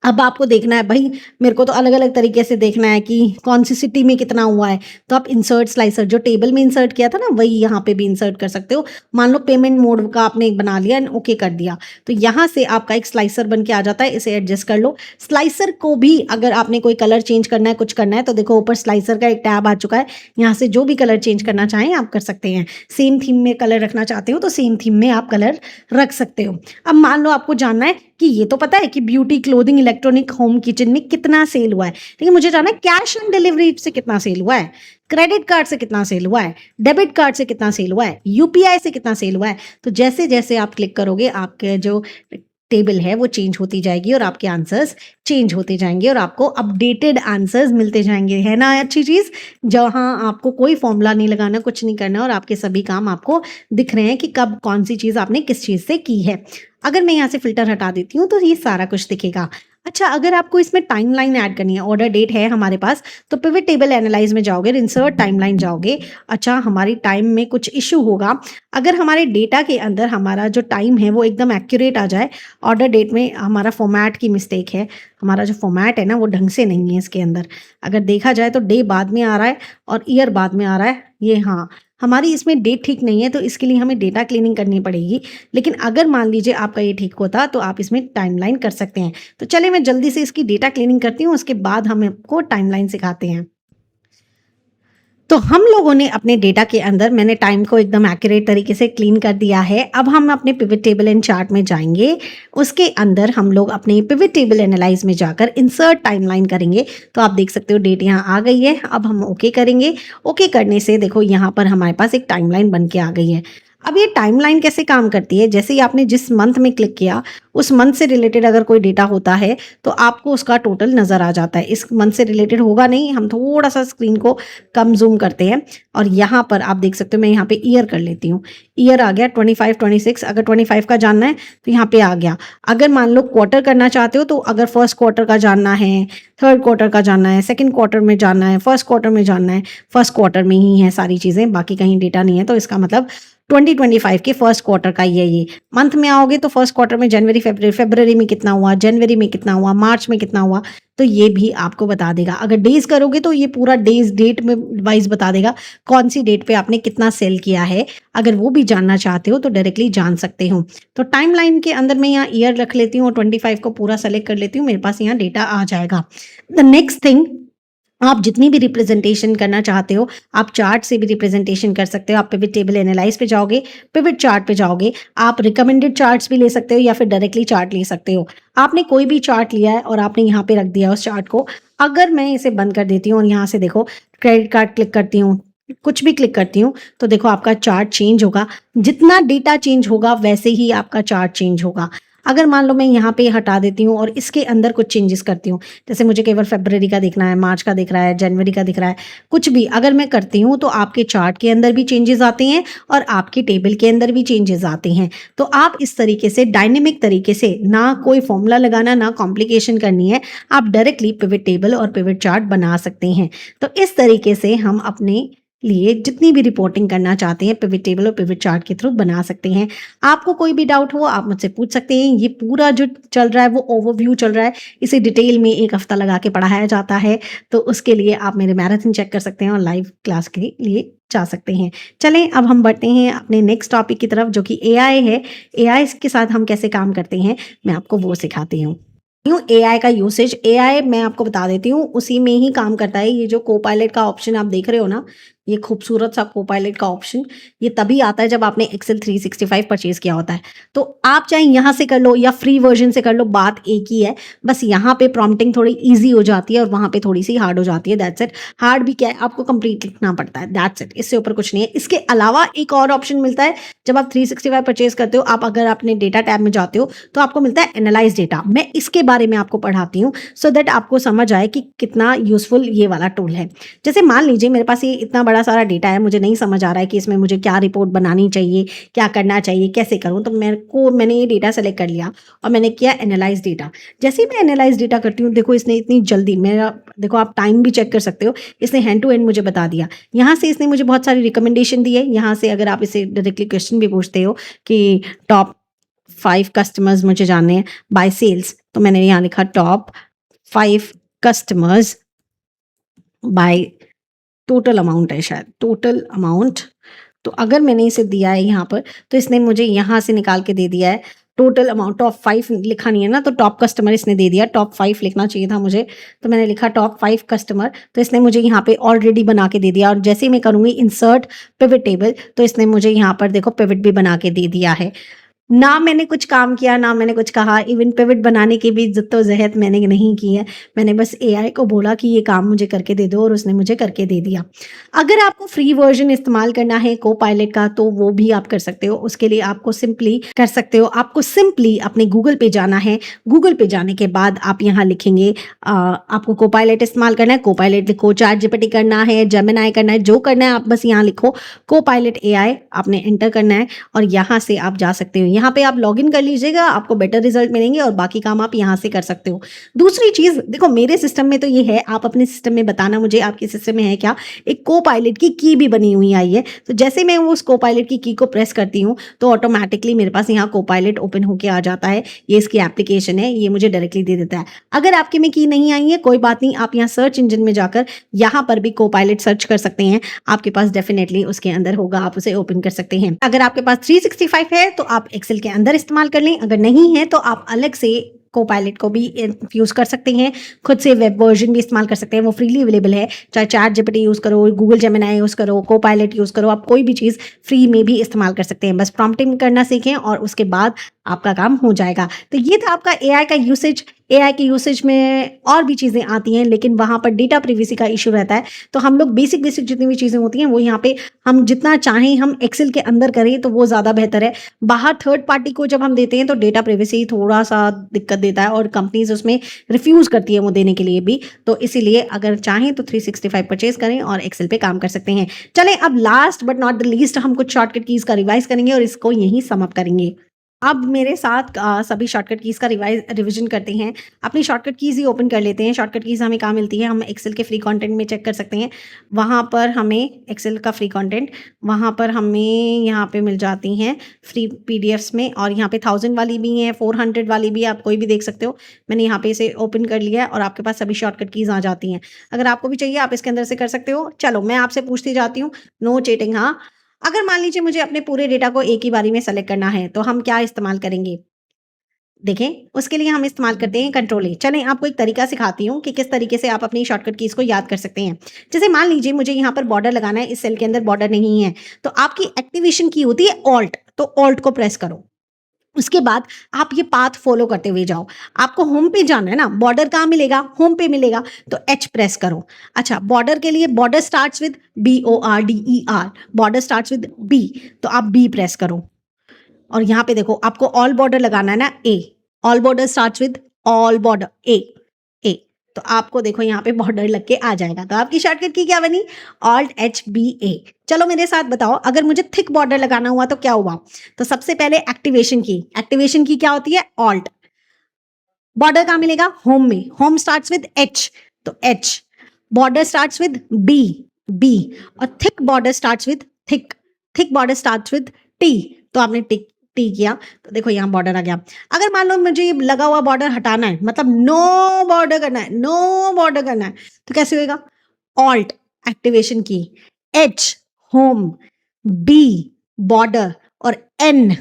अब आपको देखना है भाई, मेरे को तो अलग अलग तरीके से देखना है कि कौन सी सिटी में कितना हुआ है, तो आप इंसर्ट स्लाइसर जो टेबल में इंसर्ट किया था ना, वही यहाँ पे भी इंसर्ट कर सकते हो। मान लो पेमेंट मोड का आपने एक बना लिया, ओके कर दिया, तो यहाँ से आपका एक स्लाइसर बन के आ जाता है, इसे एडजस्ट कर लो। स्लाइसर को भी अगर आपने कोई कलर चेंज करना है, कुछ करना है, तो देखो ऊपर स्लाइसर का एक टैब आ चुका है, यहाँ से जो भी कलर चेंज करना चाहें आप कर सकते हैं। सेम थीम में कलर रखना चाहते हो तो सेम थीम में आप कलर रख सकते हो। अब मान लो आपको जानना है कि ये तो पता है कि beauty, clothing, electronic, home, kitchen में कितना सेल हुआ है, लेकिन मुझे जानना है कैश ऑन डिलीवरी से कितना सेल हुआ है, क्रेडिट कार्ड से कितना सेल हुआ है, डेबिट कार्ड से कितना सेल हुआ है, यूपीआई से कितना सेल हुआ है। तो जैसे जैसे आप क्लिक करोगे, आपके जो टेबल है वो चेंज होती जाएगी और आपके आंसर्स चेंज होते जाएंगे और आपको अपडेटेड आंसर्स मिलते जाएंगे। है ना अच्छी चीज़, जहाँ आपको कोई फॉर्मूला नहीं लगाना, कुछ नहीं करना, और आपके सभी काम आपको दिख रहे हैं कि कब कौन सी चीज़ आपने किस चीज़ से की है। अगर मैं यहाँ से फिल्टर हटा देती हूँ तो ये सारा कुछ दिखेगा। अच्छा, अगर आपको इसमें टाइमलाइन ऐड करनी है, ऑर्डर डेट है हमारे पास, तो पिवट टेबल एनालाइज में जाओगे, इंसर्ट टाइमलाइन जाओगे। अच्छा, हमारी टाइम में कुछ इशू होगा, अगर हमारे डेटा के अंदर हमारा जो टाइम है वो एकदम एक्यूरेट आ जाए, ऑर्डर डेट में हमारा फॉर्मेट की मिस्टेक है, हमारा जो फॉर्मेट है ना वो ढंग से नहीं है इसके अंदर, अगर देखा जाए तो डे बाद में आ रहा है और ईयर बाद में आ रहा है, ये हाँ हमारी इसमें डेट ठीक नहीं है, तो इसके लिए हमें डेटा क्लीनिंग करनी पड़ेगी। लेकिन अगर मान लीजिए आपका ये ठीक होता तो आप इसमें टाइमलाइन कर सकते हैं। तो चलिए मैं जल्दी से इसकी डेटा क्लीनिंग करती हूँ, उसके बाद हम आपको टाइमलाइन सिखाते हैं। तो हम लोगों ने अपने डेटा के अंदर, मैंने टाइम को एकदम एक्यूरेट तरीके से क्लीन कर दिया है। अब हम अपने पिवट टेबल एंड चार्ट में जाएंगे, उसके अंदर हम लोग अपने पिवट टेबल एनालाइज में जाकर इंसर्ट टाइमलाइन करेंगे। तो आप देख सकते हो डेट यहाँ आ गई है। अब हम ओके करेंगे। ओके करने से देखो यहाँ पर हमारे पास एक टाइमलाइन बन के आ गई है। अब ये टाइमलाइन कैसे काम करती है, जैसे ही आपने जिस मंथ में क्लिक किया उस मंथ से रिलेटेड अगर कोई डेटा होता है तो आपको उसका टोटल नज़र आ जाता है। इस मंथ से रिलेटेड होगा नहीं, हम थोड़ा सा स्क्रीन को कम जूम करते हैं और यहाँ पर आप देख सकते हो, मैं यहाँ पे ईयर कर लेती हूँ, ईयर आ गया 25 26। अगर 25 का जानना है तो यहाँ पे आ गया। अगर मान लो क्वार्टर करना चाहते हो, तो अगर फर्स्ट क्वार्टर का जानना है, थर्ड क्वार्टर का जानना है, सेकंड क्वार्टर में जानना है, फर्स्ट क्वार्टर में जानना है, फर्स्ट क्वार्टर में ही है सारी चीज़ें, बाकी कहीं डेटा नहीं है, तो इसका मतलब 2025 के फर्स्ट क्वार्टर का ये मंथ में आओगे तो फर्स्ट क्वार्टर में जनवरी फरवरी में कितना हुआ, जनवरी में कितना हुआ, मार्च में कितना हुआ, तो ये भी आपको बता देगा। अगर डेज करोगे तो ये पूरा डेज डेट में वाइज बता देगा कौन सी डेट पे आपने कितना सेल किया है। अगर वो भी जानना चाहते हो तो डायरेक्टली जान सकते हो। तो टाइमलाइन के अंदर मैं यहाँ ईयर रख लेती हूँ और 25 को पूरा सेलेक्ट कर लेती हूँ, मेरे पास यहाँ डेटा आ जाएगा। द नेक्स्ट थिंग, आप जितनी भी रिप्रेजेंटेशन करना चाहते हो आप चार्ट से भी रिप्रेजेंटेशन कर सकते हो। आप पिवट टेबल एनालाइज पे जाओगे, पिवट चार्ट पे जाओगे, आप रिकमेंडेड चार्ट्स भी ले सकते हो या फिर डायरेक्टली चार्ट ले सकते हो। आपने कोई भी चार्ट लिया है और आपने यहाँ पे रख दिया उस चार्ट को, अगर मैं इसे बंद कर देती हूँ और यहाँ से देखो क्रेडिट कार्ड क्लिक करती हूँ, कुछ भी क्लिक करती हूँ, तो देखो आपका चार्ट चेंज होगा। जितना डेटा चेंज होगा वैसे ही आपका चार्ट चेंज होगा। अगर मान लो मैं यहाँ पे हटा देती हूँ और इसके अंदर कुछ चेंजेस करती हूँ, जैसे मुझे केवल फरवरी का दिख रहा है, मार्च का दिख रहा है, जनवरी का दिख रहा है, कुछ भी अगर मैं करती हूँ तो आपके चार्ट के अंदर भी चेंजेस आते हैं और आपके टेबल के अंदर भी चेंजेस आते हैं। तो आप इस तरीके से डायनेमिक तरीके से, ना कोई फॉर्मूला लगाना, ना कॉम्प्लिकेशन करनी है, आप डायरेक्टली पिवट टेबल और पिवट चार्ट बना सकते हैं। तो इस तरीके से हम अपने लिए जितनी भी रिपोर्टिंग करना चाहते हैं पिवट टेबल और पिवट चार्ट के थ्रू बना सकते हैं। आपको कोई भी डाउट हो आप मुझसे पूछ सकते हैं। ये पूरा जो चल रहा है वो ओवरव्यू चल रहा है, इसे डिटेल में 1 हफ्ता लगा के पढ़ाया जाता है। तो उसके लिए आप मेरे मैराथन चेक कर सकते हैं और लाइव क्लास के लिए जा सकते हैं। चलें अब हम बढ़ते हैं अपने नेक्स्ट टॉपिक की तरफ, जो कि एआई है। एआई के साथ हम कैसे काम करते हैं मैं आपको वो सिखाती हूँ। एआई का यूसेज, एआई मैं आपको बता देती हूँ उसी में ही काम करता है। ये जो कोपायलट का ऑप्शन आप देख रहे हो ना, ये खूबसूरत सा कोपायलट का ऑप्शन, ये तभी आता है जब आपने एक्सेल 365 परचेज किया होता है। तो आप चाहे यहाँ से कर लो या फ्री वर्जन से कर लो, बात एक ही है। बस यहाँ पे प्रॉम्प्टिंग थोड़ी इजी हो जाती है और वहाँ पे थोड़ी सी हार्ड हो जाती है, दैट्स इट। हार्ड भी क्या है, आपको कंप्लीट लिखना पड़ता है, दैट्स इट, इससे ऊपर कुछ नहीं है। इसके अलावा एक और ऑप्शन मिलता है जब आप 365 परचेज करते हो, आप अगर अपने डेटा टैब में जाते हो तो आपको मिलता है एनालाइज डेटा। मैं इसके बारे में आपको पढ़ाती हूँ सो दैट आपको समझ आए कि कितना यूजफुल ये वाला टूल है। जैसे मान लीजिए मेरे पास ये इतना बड़ा सारा डेटा है, मुझे नहीं समझ आ रहा है कि इसमें मुझे क्या रिपोर्ट बनानी चाहिए, क्या करना चाहिए, कैसे करूं। तो मैंने ये डेटा सेलेक्ट कर लिया और मैंने किया एनालाइज डेटा। जैसे ही मैं एनालाइज डेटा करती हूँ, देखो इसने इतनी जल्दी मेरा, देखो आप टाइम भी चेक कर सकते हो, इसने हैंड टू हैंड मुझे बता दिया। यहाँ से इसने मुझे बहुत सारी रिकमेंडेशन दी है। यहाँ से अगर आप इसे डायरेक्टली क्वेश्चन भी पूछते हो कि टॉप 5 कस्टमर्स मुझे जानने हैं बाय सेल्स, तो मैंने यहाँ लिखा top 5 customers by total amount है, शायद टोटल अमाउंट। तो अगर मैंने इसे दिया है यहाँ पर, तो इसने मुझे यहाँ से निकाल के दे दिया है टोटल अमाउंट। टॉप 5 लिखा नहीं है ना, तो टॉप कस्टमर इसने दे दिया, टॉप 5 लिखना चाहिए था मुझे, तो मैंने लिखा टॉप 5 कस्टमर। तो इसने मुझे यहाँ पे ऑलरेडी बना के दे दिया। और जैसे ही मैं करूँगी इंसर्ट पिवट टेबल, तो इसने मुझे यहाँ पर देखो पिवट भी बना के दे दिया है। ना मैंने कुछ काम किया, ना मैंने कुछ कहा, इवन पिवट बनाने की भी जद्दोजहद मैंने नहीं की है। मैंने बस एआई को बोला कि ये काम मुझे करके दे दो और उसने मुझे करके दे दिया। अगर आपको फ्री वर्जन इस्तेमाल करना है कोपायलट का तो वो भी आप कर सकते हो। उसके लिए आपको सिंपली कर सकते हो, आपको सिंपली अपने गूगल पे जाना है। गूगल पे जाने के बाद आप यहाँ लिखेंगे आपको कोपायलट इस्तेमाल करना है, कोपायलट लिखो, चैट जीपीटी करना है, जेमिनी करना है, जो करना है आप बस यहाँ लिखो कोपायलट एआई, आपने एंटर करना है और यहाँ से आप जा सकते हो। यहाँ पे आप लॉगिन कर लीजिएगा, आपको बेटर रिजल्ट मिलेंगे और बाकी काम आप यहाँ से कर सकते हो। दूसरी चीज देखो, मेरे सिस्टम में तो ये है, आप अपने सिस्टम में बताना मुझे आपके सिस्टम में है क्या। एक कोपायलट की की भी बनी हुई आई है, तो जैसे मैं उस कोपायलट की की को प्रेस करती हूँ तो ऑटोमेटिकली मेरे पास यहाँ कोपायलट ओपन होके आ जाता है। ये इसकी एप्लीकेशन है, ये मुझे डायरेक्टली दे देता है। अगर आपके में की नहीं आई है कोई बात नहीं, आप यहाँ सर्च इंजन में जाकर यहाँ पर भी कोपायलट सर्च कर सकते हैं, आपके पास डेफिनेटली उसके अंदर होगा, आप उसे ओपन कर सकते हैं। अगर आपके पास 365 है तो आप एक्सेल के अंदर इस्तेमाल कर लें, अगर नहीं है तो आप अलग से कोपायलट को भी यूज कर सकते हैं। खुद से वेब वर्जन भी इस्तेमाल कर सकते हैं, वो फ्रीली अवेलेबल है। चाहे चैट जीपीटी यूज करो, गूगल जेमिनी यूज करो, कोपायलट यूज करो, आप कोई भी चीज फ्री में भी इस्तेमाल कर सकते हैं। बस प्रॉम्प्टिंग करना सीखें और उसके बाद आपका काम हो जाएगा। तो ये था आपका एआई का यूसेज। एआई के यूसेज में और भी चीज़ें आती हैं, लेकिन वहाँ पर डेटा प्रिवेसी का इशू रहता है। तो हम लोग बेसिक जितनी भी चीज़ें होती हैं वो यहाँ पे हम जितना चाहें हम एक्सेल के अंदर करें तो वो ज़्यादा बेहतर है। बाहर थर्ड पार्टी को जब हम देते हैं तो डेटा प्रिवेसी थोड़ा सा दिक्कत देता है और कंपनीज उसमें रिफ्यूज़ करती है वो देने के लिए भी। तो इसीलिए अगर चाहें तो 365 परचेज करें और एक्सेल पे काम कर सकते हैं। चलें अब last but not the least हम कुछ शॉर्टकट कीज़ का रिवाइज करेंगे और इसको यहीं सम अप करेंगे। अब मेरे साथ सभी शॉर्टकट कीज़ का रिविजन करते हैं। अपनी शॉर्टकट कीज़ ही ओपन कर लेते हैं। शॉर्टकट कीज़ हमें कहाँ मिलती है? हम एक्सेल के फ्री कंटेंट में चेक कर सकते हैं। वहाँ पर हमें एक्सेल का फ्री कंटेंट, वहाँ पर हमें यहाँ पे मिल जाती हैं फ्री पीडीएफ्स में, और यहाँ पे 1000 वाली भी हैं, 400 वाली भी है, आप कोई भी देख सकते हो। मैंने यहाँ पे इसे ओपन कर लिया है और आपके पास सभी शॉर्टकट कीज़ आ जाती हैं। अगर आपको भी चाहिए आप इसके अंदर से कर सकते हो। चलो मैं आपसे पूछती जाती हूँ, नो चीटिंग हाँ। अगर मान लीजिए मुझे अपने पूरे डेटा को एक ही बारी में सेलेक्ट करना है तो हम क्या इस्तेमाल करेंगे? देखें, उसके लिए हम इस्तेमाल करते हैं कंट्रोल ए। चलें आपको एक तरीका सिखाती हूँ कि किस तरीके से आप अपनी शॉर्टकट कीज़ को याद कर सकते हैं। जैसे मान लीजिए मुझे यहाँ पर बॉर्डर लगाना है, इस सेल के अंदर बॉर्डर नहीं है, तो आपकी एक्टिवेशन की होती है ऑल्ट, तो ऑल्ट को प्रेस करो। उसके बाद आप ये पाथ फॉलो करते हुए जाओ। आपको होम पे जाना है ना, बॉर्डर कहाँ मिलेगा? होम पे मिलेगा, तो एच प्रेस करो। अच्छा, बॉर्डर के लिए border starts with BORDER, border starts with B, तो आप बी प्रेस करो। और यहाँ पे देखो आपको ऑल बॉर्डर लगाना है ना, A, all border starts with all border A, A, तो आपको देखो यहाँ पे बॉर्डर लग के आ जाएगा। तो आपकी शॉर्टकट की क्या बनी? ALT-HBA। चलो मेरे साथ बताओ, अगर मुझे थिक बॉर्डर लगाना हुआ तो क्या हुआ? तो सबसे पहले एक्टिवेशन की क्या होती है? ऑल्ट। बॉर्डर कहाँ मिलेगा? होम में, होम स्टार्ट्स विद एच, तो H, border starts with B, B, और thick border starts with thick, thick border starts with T, तो आपने टिक टी किया, तो देखो यहाँ बॉर्डर आ गया। अगर मान लो मुझे ये लगा हुआ बॉर्डर हटाना है, मतलब नो बॉर्डर करना है, नो बॉर्डर करना है, तो कैसे होएगा? ऑल्ट एक्टिवेशन की, एच होम, बी बॉर्डर, और एन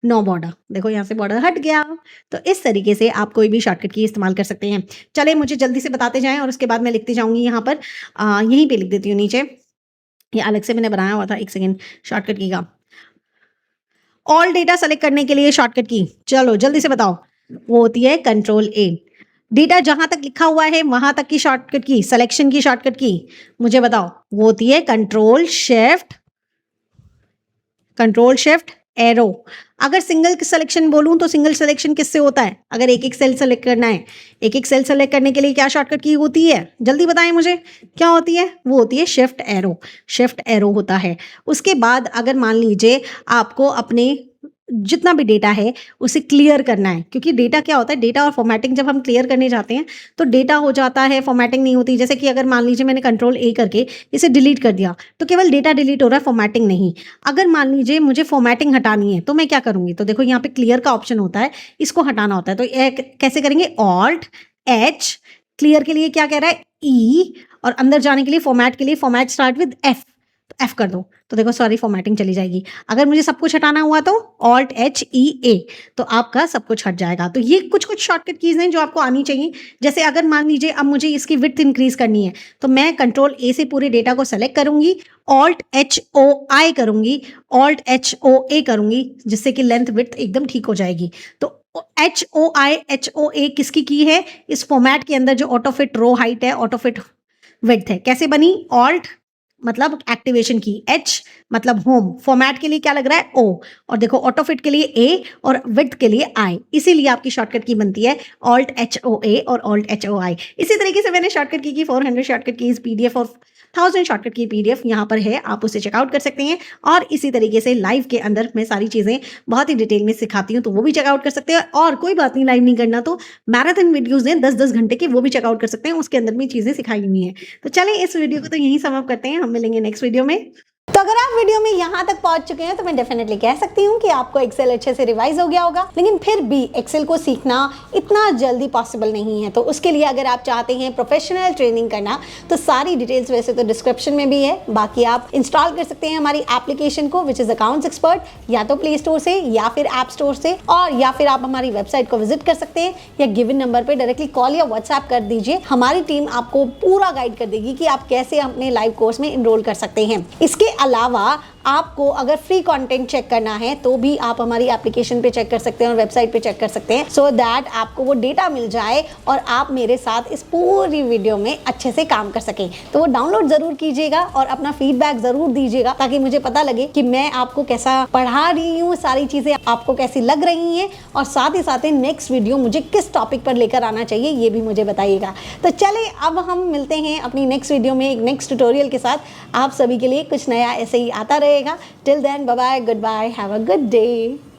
नो बॉर्डर। देखो यहाँ से बॉर्डर हट गया। तो इस तरीके से आप कोई भी शॉर्टकट की इस्तेमाल कर सकते हैं। चले मुझे जल्दी से बताते जाएं और उसके बाद मैं लिखती जाऊंगी यहाँ पर, यहीं पे लिख देती हूँ नीचे, ये अलग से मैंने बनाया हुआ था, एक सेकेंड, शॉर्टकट की का ऑल डेटा सेलेक्ट करने के लिए शॉर्टकट की, चलो जल्दी से बताओ, वो होती है कंट्रोल ए। डेटा जहां तक लिखा हुआ है वहां तक की शॉर्टकट की, सिलेक्शन की शॉर्टकट की मुझे बताओ, वो होती है कंट्रोल शिफ्ट एरो। अगर सिंगल सिलेक्शन बोलूं तो सिंगल सिलेक्शन किससे होता है? अगर एक एक सेल सेलेक्ट करना है, एक एक सेल सेलेक्ट करने के लिए क्या शॉर्टकट की होती है? जल्दी बताएं मुझे, क्या होती है? वो होती है शिफ्ट एरो, शिफ्ट एरो होता है। उसके बाद अगर मान लीजिए आपको अपने जितना भी डेटा है उसे क्लियर करना है, क्योंकि डेटा क्या होता है, डेटा और फॉर्मेटिंग जब हम क्लियर करने जाते हैं तो डेटा हो जाता है, फॉर्मेटिंग नहीं होती। जैसे कि अगर मान लीजिए मैंने कंट्रोल ए करके इसे डिलीट कर दिया तो केवल डेटा डिलीट हो रहा है, फॉर्मेटिंग नहीं। अगर मान लीजिए मुझे फॉर्मेटिंग हटानी है तो मैं क्या करूंगी? तो देखो यहाँ पे क्लियर का ऑप्शन होता है, इसको हटाना होता है, तो ये कैसे करेंगे? ऑल्ट एच, क्लियर के लिए क्या कह रहा है? ई, और अंदर जाने के लिए फॉर्मेट के लिए फॉर्मेट स्टार्ट विद एफ, तो एफ कर दो, तो देखो सारी फॉर्मेटिंग चली जाएगी। अगर मुझे सब कुछ हटाना हुआ तो ALT-HEA, तो आपका सब कुछ हट जाएगा। तो ये कुछ कुछ शॉर्टकट कीज हैं जो आपको आनी चाहिए। जैसे अगर मान लीजिए अब मुझे इसकी विड्थ इंक्रीज करनी है तो मैं कंट्रोल ए से पूरे डेटा को सेलेक्ट करूंगी, ALT-HOI करूंगी, ALT-HOA करूंगी, जिससे कि लेंथ विड्थ एकदम ठीक हो जाएगी। तो HOI-HOA किसकी की है? इस फॉर्मेट के अंदर जो ऑटोफिट रो हाइट है, ऑटोफिट विड्थ है। कैसे बनी? ऑल्ट मतलब एक्टिवेशन की, एच मतलब होम, फॉर्मेट के लिए क्या लग रहा है? ओ, और देखो ऑटोफिट के लिए ए और विड्थ के लिए आई, इसीलिए आपकी शॉर्टकट की बनती है ALT-HOA और ALT-HOI। इसी तरीके से मैंने शॉर्टकट की 400 शॉर्टकट कीज पीडीएफ और 1000 शॉर्टकट की पीडीएफ यहाँ पर है, आप उसे चेकआउट कर सकते हैं। और इसी तरीके से लाइव के अंदर मैं सारी चीज़ें बहुत ही डिटेल में सिखाती हूँ, तो वो भी चेकआउट कर सकते हैं। और कोई बात नहीं, लाइव नहीं करना तो मैराथन वीडियोज़ हैं 10-10 घंटे की, वो भी चेकआउट कर सकते हैं, उसके अंदर भी चीज़ें सिखाई हुई हैं। तो चलें इस वीडियो को तो यहीं समाप्त करते हैं, हम मिलेंगे नेक्स्ट वीडियो में। तो अगर आप वीडियो में यहाँ तक पहुंच चुके हैं तो मैं डेफिनेटली कह सकती हूँ कि आपको एक्सेल अच्छे से रिवाइज हो गया होगा, लेकिन फिर भी एक्सेल को सीखना इतना जल्दी पॉसिबल नहीं है। तो उसके लिए अगर आप चाहते हैं प्रोफेशनल ट्रेनिंग करना तो सारी डिटेल्स वैसे तो डिस्क्रिप्शन में भी है, बाकी आप इंस्टॉल कर सकते हैं हमारी एप्लीकेशन को विच इज अकाउंट्स एक्सपर्ट, या तो प्ले स्टोर से या फिर ऐप स्टोर से, और या फिर आप हमारी वेबसाइट को विजिट कर सकते हैं या गिवन नंबर पर डायरेक्टली कॉल या व्हाट्सएप कर दीजिए। हमारी टीम आपको पूरा गाइड कर देगी कि आप कैसे अपने लाइव कोर्स में इनरोल कर सकते हैं। इसके अलावा आपको अगर फ्री कंटेंट चेक करना है तो भी आप हमारी एप्लीकेशन पे चेक कर सकते हैं और वेबसाइट पे चेक कर सकते हैं, सो दैट आपको वो डेटा मिल जाए और आप मेरे साथ इस पूरी वीडियो में अच्छे से काम कर सकें। तो वो डाउनलोड जरूर कीजिएगा और अपना फीडबैक जरूर दीजिएगा, ताकि मुझे पता लगे कि मैं आपको कैसा पढ़ा रही हूँ, सारी चीजें आपको कैसी लग रही हैं, और साथ ही साथ नेक्स्ट वीडियो मुझे किस टॉपिक पर लेकर आना चाहिए ये भी मुझे बताइएगा। तो चले अब हम मिलते हैं अपनी नेक्स्ट वीडियो में एक नेक्स्ट ट्यूटोरियल के साथ। आप सभी के लिए कुछ नया ऐसे ही आता रहेगा। Till then, bye bye, goodbye, have a good day.